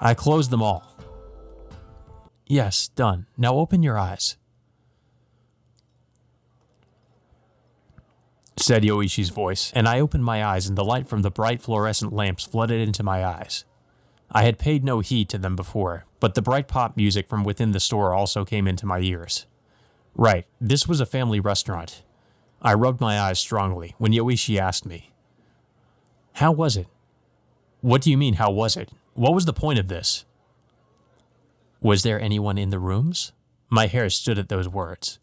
I closed them all. Yes, done. Now open your eyes, said Yoichi's voice, and I opened my eyes and the light from the bright fluorescent lamps flooded into my eyes. I had paid no heed to them before, but the bright pop music from within the store also came into my ears. Right, this was a family restaurant. I rubbed my eyes strongly when Yoichi asked me, "How was it?" "What do you mean, how was it? What was the point of this?" Was there anyone in the rooms? My hair stood at those words.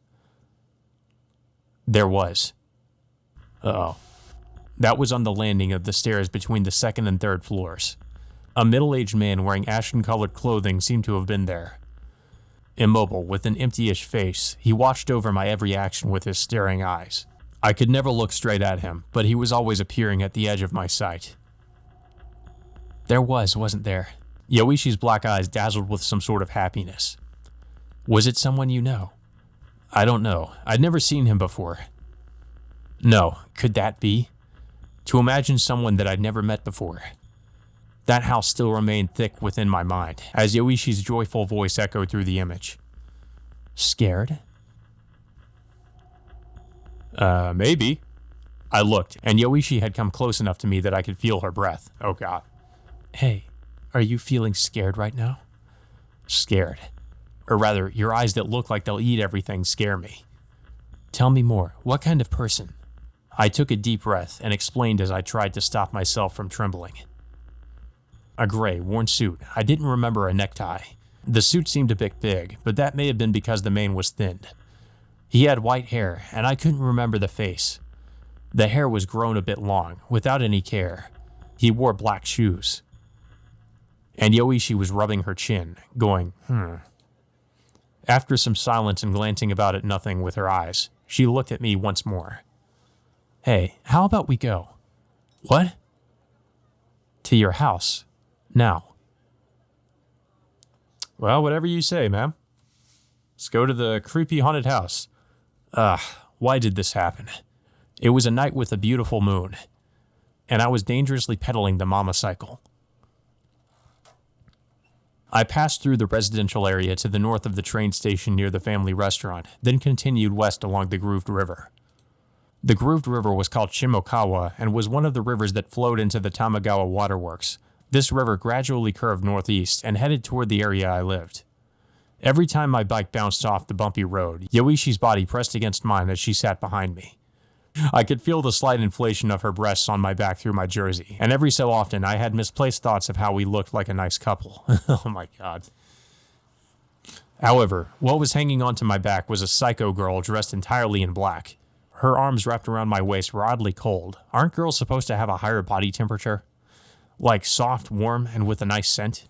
There was. Uh-oh. That was on the landing of the stairs between the 2nd and 3rd floors. A middle-aged man wearing ashen-colored clothing seemed to have been there. Immobile, with an empty-ish face, he watched over my every action with his staring eyes. I could never look straight at him, but he was always appearing at the edge of my sight. There was, wasn't there? Yoichi's black eyes dazzled with some sort of happiness. Was it someone you know? I don't know. I'd never seen him before. No, could that be? To imagine someone that I'd never met before. That house still remained thick within my mind, as Yoichi's joyful voice echoed through the image. Scared? Maybe. I looked, and Yoichi had come close enough to me that I could feel her breath. Oh god. Hey, are you feeling scared right now? Scared. Or rather, your eyes that look like they'll eat everything scare me. Tell me more. What kind of person? I took a deep breath and explained as I tried to stop myself from trembling. A gray, worn suit. I didn't remember a necktie. The suit seemed a bit big, but that may have been because the mane was thinned. He had white hair, and I couldn't remember the face. The hair was grown a bit long, without any care. He wore black shoes. And Yoichi was rubbing her chin, going, After some silence and glancing about at nothing with her eyes, she looked at me once more. Hey, how about we go? What? To your house. Now. Well, whatever you say, ma'am. Let's go to the creepy haunted house. Why did this happen? It was a night with a beautiful moon, and I was dangerously pedaling the mama cycle. I passed through the residential area to the north of the train station near the family restaurant, then continued west along the Grooved River. The Grooved River was called Shimokawa and was one of the rivers that flowed into the Tamagawa waterworks. This river gradually curved northeast and headed toward the area I lived. Every time my bike bounced off the bumpy road, Yoichi's body pressed against mine as she sat behind me. I could feel the slight inflation of her breasts on my back through my jersey, and every so often I had misplaced thoughts of how we looked like a nice couple. Oh my god. However, what was hanging onto my back was a psycho girl dressed entirely in black. Her arms wrapped around my waist were oddly cold. Aren't girls supposed to have a higher body temperature? Like soft, warm, and with a nice scent?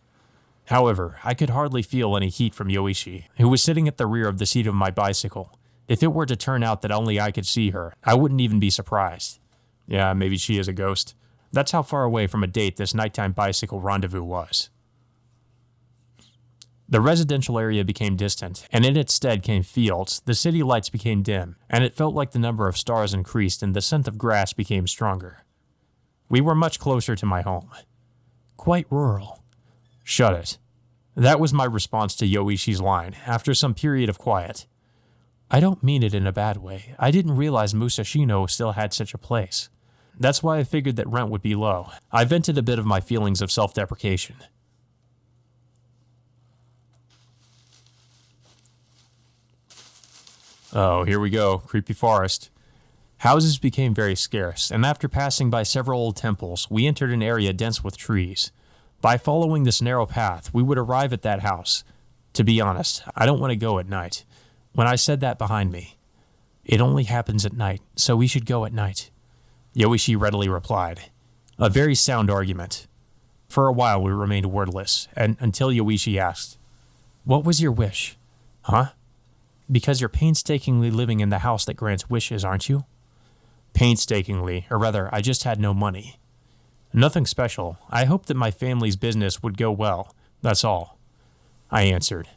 However, I could hardly feel any heat from Yoichi, who was sitting at the rear of the seat of my bicycle. If it were to turn out that only I could see her, I wouldn't even be surprised. Yeah, maybe she is a ghost. That's how far away from a date this nighttime bicycle rendezvous was. The residential area became distant, and in its stead came fields. The city lights became dim, and it felt like the number of stars increased and the scent of grass became stronger. We were much closer to my home. Quite rural. Shut it. That was my response to Yoishi's line, after some period of quiet. I don't mean it in a bad way. I didn't realize Musashino still had such a place. That's why I figured that rent would be low. I vented a bit of my feelings of self-deprecation. Oh, here we go. Creepy forest. Houses became very scarce, and after passing by several old temples, we entered an area dense with trees. By following this narrow path, we would arrive at that house. To be honest, I don't want to go at night. When I said that behind me, it only happens at night, so we should go at night. Yoichi readily replied. A very sound argument. For a while we remained wordless, and until Yoichi asked, "What was your wish?" Huh? Because you're painstakingly living in the house that grants wishes, aren't you? Painstakingly, or rather, I just had no money. Nothing special. I hoped that my family's business would go well, that's all. I answered.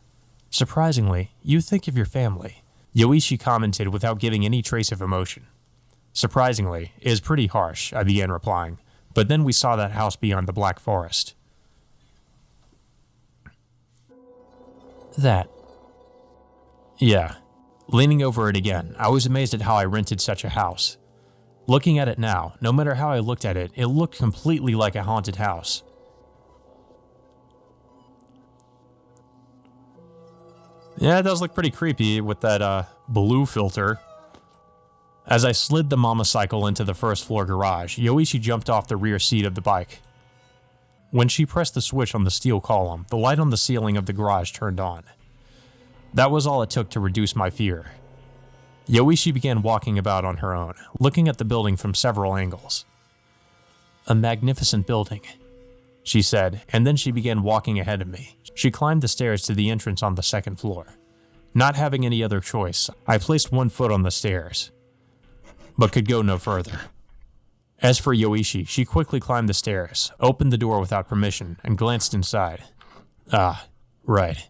Surprisingly, you think of your family. Yoichi commented without giving any trace of emotion. Surprisingly is pretty harsh, I began replying, but then we saw that house beyond the Black Forest. That. Yeah. Leaning over it again, I was amazed at how I rented such a house. Looking at it now, no matter how I looked at it, it looked completely like a haunted house. Yeah, it does look pretty creepy with that blue filter. As I slid the momocycle into the first floor garage, Yoichi jumped off the rear seat of the bike. When she pressed the switch on the steel column, the light on the ceiling of the garage turned on. That was all it took to reduce my fear. Yoichi began walking about on her own, looking at the building from several angles. A magnificent building, she said, and then she began walking ahead of me. She climbed the stairs to the entrance on the second floor. Not having any other choice, I placed one foot on the stairs, but could go no further. As for Yoichi, she quickly climbed the stairs, opened the door without permission, and glanced inside. Ah, right.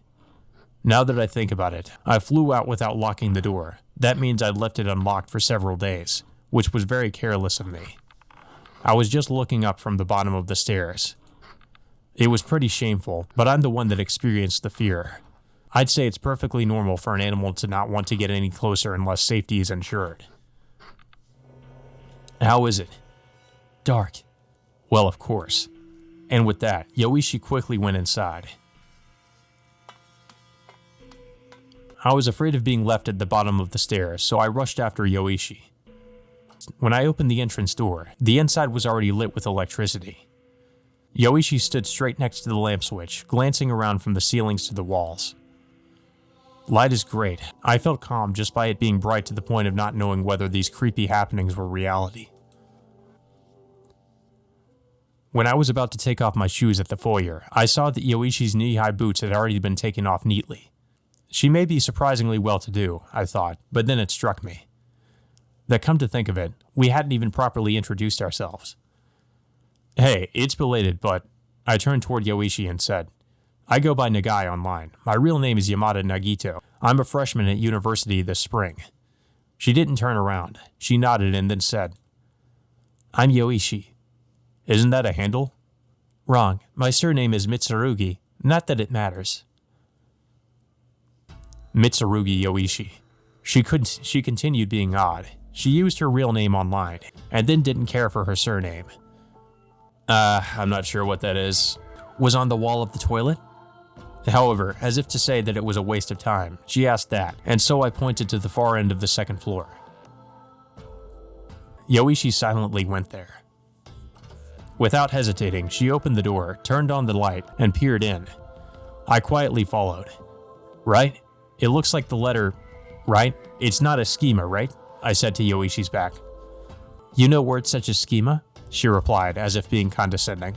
Now that I think about it, I flew out without locking the door. That means I'd left it unlocked for several days, which was very careless of me. I was just looking up from the bottom of the stairs. It was pretty shameful, but I'm the one that experienced the fear. I'd say it's perfectly normal for an animal to not want to get any closer unless safety is ensured. How is it? Dark. Well, of course. And with that, Yoichi quickly went inside. I was afraid of being left at the bottom of the stairs, so I rushed after Yoichi. When I opened the entrance door, the inside was already lit with electricity. Yoichi stood straight next to the lamp switch, glancing around from the ceilings to the walls. Light is great. I felt calm just by it being bright to the point of not knowing whether these creepy happenings were reality. When I was about to take off my shoes at the foyer, I saw that Yoichi's knee-high boots had already been taken off neatly. She may be surprisingly well-to-do, I thought, but then it struck me. That come to think of it, we hadn't even properly introduced ourselves. Hey, it's belated, but I turned toward Yoichi and said, I go by Nagai online. My real name is Yamada Nagito. I'm a freshman at university this spring. She didn't turn around. She nodded and then said, I'm Yoichi. Isn't that a handle? Wrong. My surname is Mitsurugi. Not that it matters. Mitsurugi Yoichi. She continued being odd. She used her real name online, and then didn't care for her surname. I'm not sure what that is. Was on the wall of the toilet? However, as if to say that it was a waste of time, she asked that, and so I pointed to the far end of the second floor. Yoichi silently went there. Without hesitating, she opened the door, turned on the light, and peered in. I quietly followed. Right? It looks like the letter, right? It's not a schema, right? I said to Yoichi's back. You know words such as schema? She replied, as if being condescending.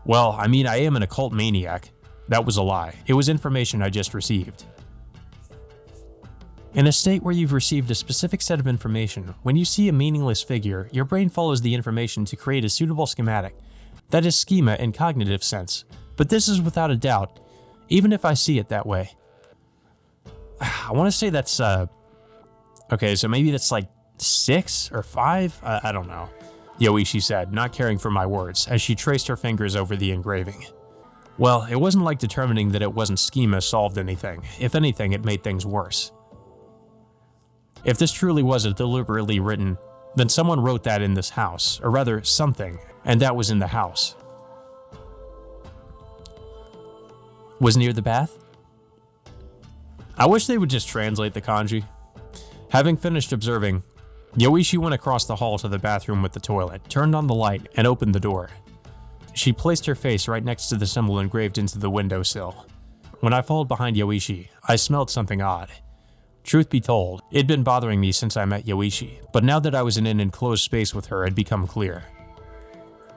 Well, I mean, I am an occult maniac. That was a lie. It was information I just received. In a state where you've received a specific set of information, when you see a meaningless figure, your brain follows the information to create a suitable schematic. That is schema in cognitive sense, but this is without a doubt, even if I see it that way. I want to say that's, okay, so maybe that's like 6 or 5? I don't know. Yoichi said, not caring for my words, as she traced her fingers over the engraving. Well, it wasn't like determining that it wasn't schema solved anything. If anything, it made things worse. If this truly was a deliberately written, then someone wrote that in this house, or rather something, and that was in the house. Was near the bath? I wish they would just translate the kanji. Having finished observing, Yoichi went across the hall to the bathroom with the toilet, turned on the light, and opened the door. She placed her face right next to the symbol engraved into the windowsill. When I followed behind Yoichi, I smelled something odd. Truth be told, it'd been bothering me since I met Yoichi, but now that I was in an enclosed space with her, it had become clear.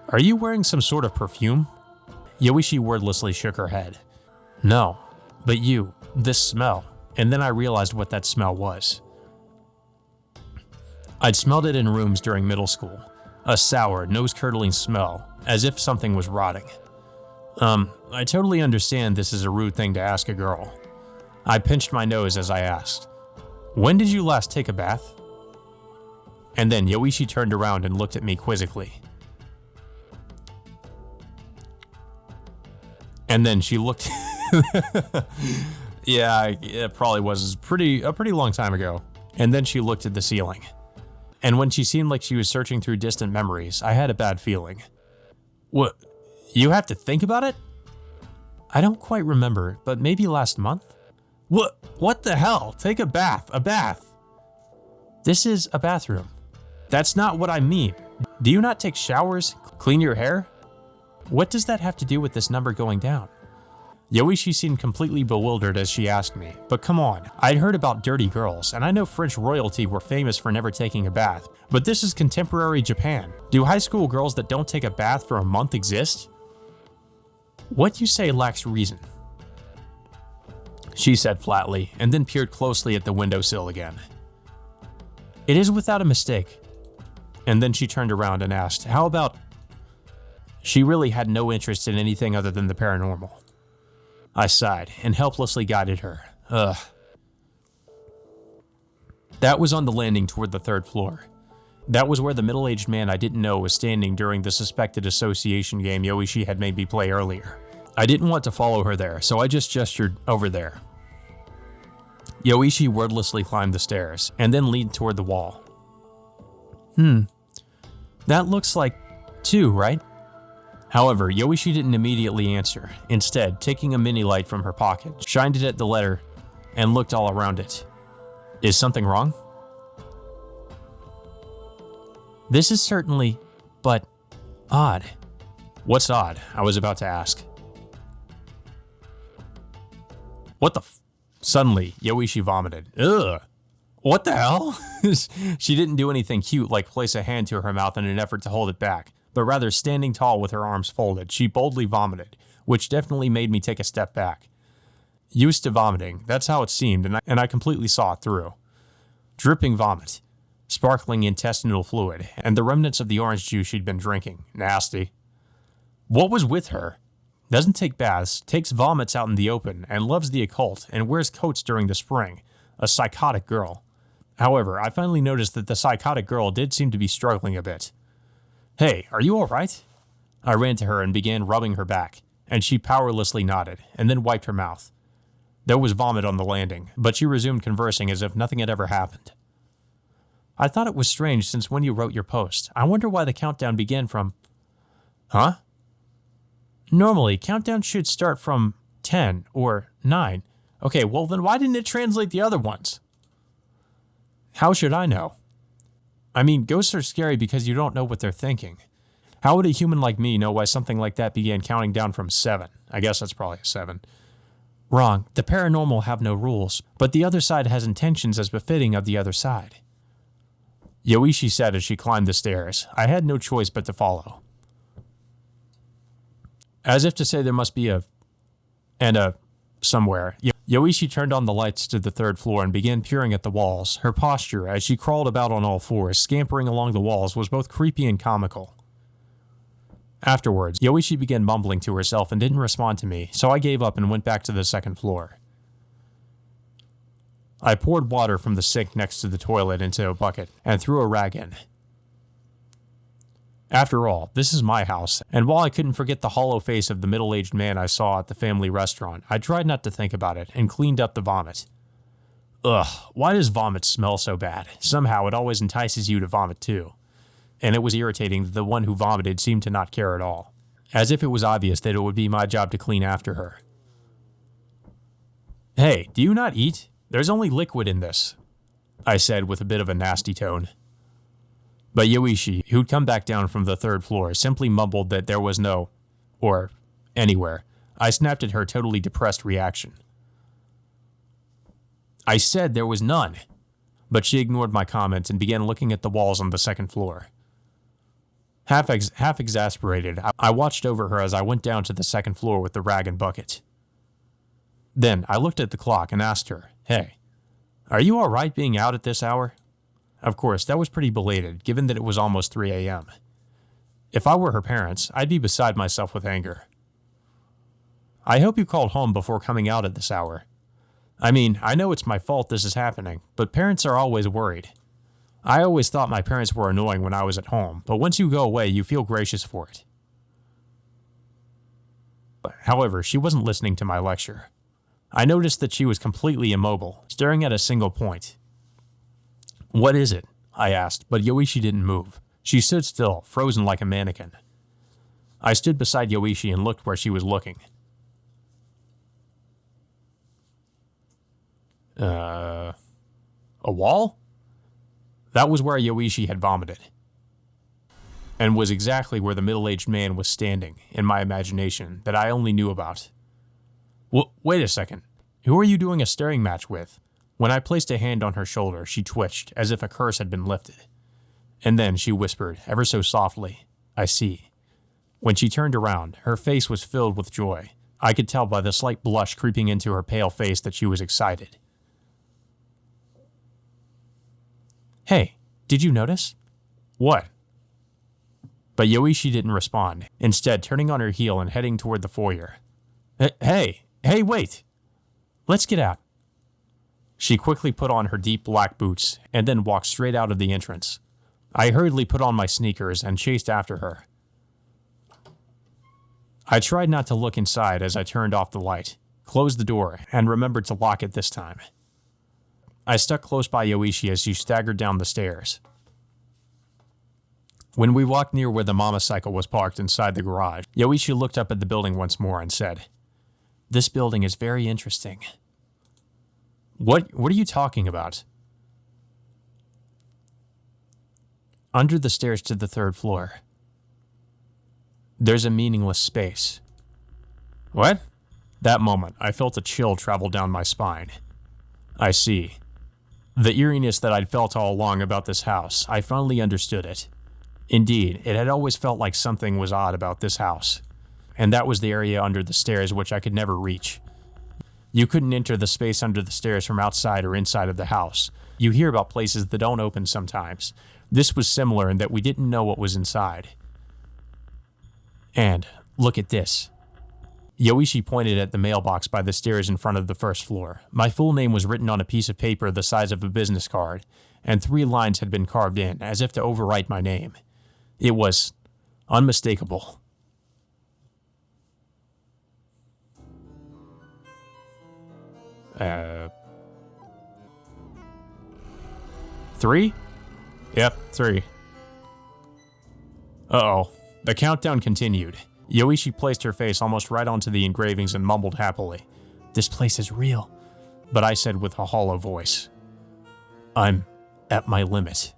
Are you wearing some sort of perfume? Yoichi wordlessly shook her head. No, but you, this smell, and then I realized what that smell was. I'd smelled it in rooms during middle school, a sour, nose-curdling smell, as if something was rotting. I totally understand this is a rude thing to ask a girl. I pinched my nose as I asked, when did you last take a bath? And then Yoichi turned around and looked at me quizzically. And then she looked... Yeah, it probably was a pretty long time ago. And then she looked at the ceiling. And when she seemed like she was searching through distant memories, I had a bad feeling. What? You have to think about it? I don't quite remember, but maybe last month? What the hell? Take a bath. This is a bathroom. That's not what I mean. Do you not take showers? Clean your hair? What does that have to do with this number going down? Yoichi seemed completely bewildered as she asked me, but come on, I'd heard about dirty girls, and I know French royalty were famous for never taking a bath, but this is contemporary Japan. Do high school girls that don't take a bath for a month exist? What you say lacks reason, she said flatly, and then peered closely at the windowsill again. It is without a mistake. And then she turned around and asked, how about... She really had no interest in anything other than the paranormal. I sighed and helplessly guided her. That was on the landing toward the 3rd floor. That was where the middle-aged man I didn't know was standing during the suspected association game Yoichi had made me play earlier. I didn't want to follow her there, so I just gestured over there. Yoichi wordlessly climbed the stairs, and then leaned toward the wall. That looks like 2, right? However, Yoichi didn't immediately answer. Instead, taking a mini light from her pocket, shined it at the letter, and looked all around it. Is something wrong? This is certainly, but odd. What's odd? I was about to ask. What the Suddenly, Yoichi vomited. Ugh. What the hell? She didn't do anything cute like place a hand to her mouth in an effort to hold it back, but rather standing tall with her arms folded, she boldly vomited, which definitely made me take a step back. Used to vomiting, that's how it seemed, and I completely saw it through. Dripping vomit, sparkling intestinal fluid, and the remnants of the orange juice she'd been drinking. Nasty. What was with her? Doesn't take baths, takes vomits out in the open, and loves the occult, and wears coats during the spring. A psychotic girl. However, I finally noticed that the psychotic girl did seem to be struggling a bit. Hey, are you alright? I ran to her and began rubbing her back, and she powerlessly nodded, and then wiped her mouth. There was vomit on the landing, but she resumed conversing as if nothing had ever happened. I thought it was strange since when you wrote your post. I wonder why the countdown began from... Huh? Normally, countdown should start from 10 or 9. Okay, well then why didn't it translate the other ones? How should I know? I mean, ghosts are scary because you don't know what they're thinking. How would a human like me know why something like that began counting down from 7? I guess that's probably a 7. Wrong. The paranormal have no rules, but the other side has intentions as befitting of the other side. Yoichi said as she climbed the stairs. I had no choice but to follow. As if to say there must be a somewhere. Yoichi turned on the lights to the third floor and began peering at the walls. Her posture, as she crawled about on all fours, scampering along the walls, was both creepy and comical. Afterwards, Yoichi began mumbling to herself and didn't respond to me, so I gave up and went back to the second floor. I poured water from the sink next to the toilet into a bucket and threw a rag in. After all, this is my house, and while I couldn't forget the hollow face of the middle-aged man I saw at the family restaurant, I tried not to think about it and cleaned up the vomit. Ugh, why does vomit smell so bad? Somehow it always entices you to vomit too. And it was irritating that the one who vomited seemed to not care at all, as if it was obvious that it would be my job to clean after her. Hey, do you not eat? There's only liquid in this, I said with a bit of a nasty tone. But Yoichi, who'd come back down from the third floor, simply mumbled that there was no, or anywhere. I snapped at her totally depressed reaction. I said there was none, but she ignored my comments and began looking at the walls on the second floor. Half exasperated, I watched over her as I went down to the second floor with the rag and bucket. Then I looked at the clock and asked her, "Hey, are you all right being out at this hour?" Of course, that was pretty belated, given that it was almost 3 a.m. If I were her parents, I'd be beside myself with anger. I hope you called home before coming out at this hour. I mean, I know it's my fault this is happening, but parents are always worried. I always thought my parents were annoying when I was at home, but once you go away, you feel gracious for it. However, she wasn't listening to my lecture. I noticed that she was completely immobile, staring at a single point. "What is it?" I asked, but Yoichi didn't move. She stood still, frozen like a mannequin. I stood beside Yoichi and looked where she was looking. A wall? That was where Yoichi had vomited, and was exactly where the middle-aged man was standing, in my imagination, that I only knew about. Wait a second. Who are you doing a staring match with? When I placed a hand on her shoulder, she twitched, as if a curse had been lifted. And then she whispered, ever so softly, "I see." When she turned around, her face was filled with joy. I could tell by the slight blush creeping into her pale face that she was excited. "Hey, did you notice?" "What?" But Yoichi didn't respond, instead turning on her heel and heading toward the foyer. Hey, wait! Let's get out." She quickly put on her deep black boots and then walked straight out of the entrance. I hurriedly put on my sneakers and chased after her. I tried not to look inside as I turned off the light, closed the door, and remembered to lock it this time. I stuck close by Yoichi as she staggered down the stairs. When we walked near where the mama cycle was parked inside the garage, Yoichi looked up at the building once more and said, "This building is very interesting." What are you talking about?" "Under the stairs to the third floor. There's a meaningless space." "What?" That moment, I felt a chill travel down my spine. I see. The eeriness that I'd felt all along about this house, I finally understood it. Indeed, it had always felt like something was odd about this house. And that was the area under the stairs which I could never reach. You couldn't enter the space under the stairs from outside or inside of the house. You hear about places that don't open sometimes. This was similar in that we didn't know what was inside. And look at this. Yoichi pointed at the mailbox by the stairs in front of the first floor. My full name was written on a piece of paper the size of a business card, and 3 lines had been carved in, as if to overwrite my name. It was unmistakable. Three? Yep, 3. Uh-oh. The countdown continued. Yoichi placed her face almost right onto the engravings and mumbled happily, "This place is real." But I said with a hollow voice, "I'm at my limit."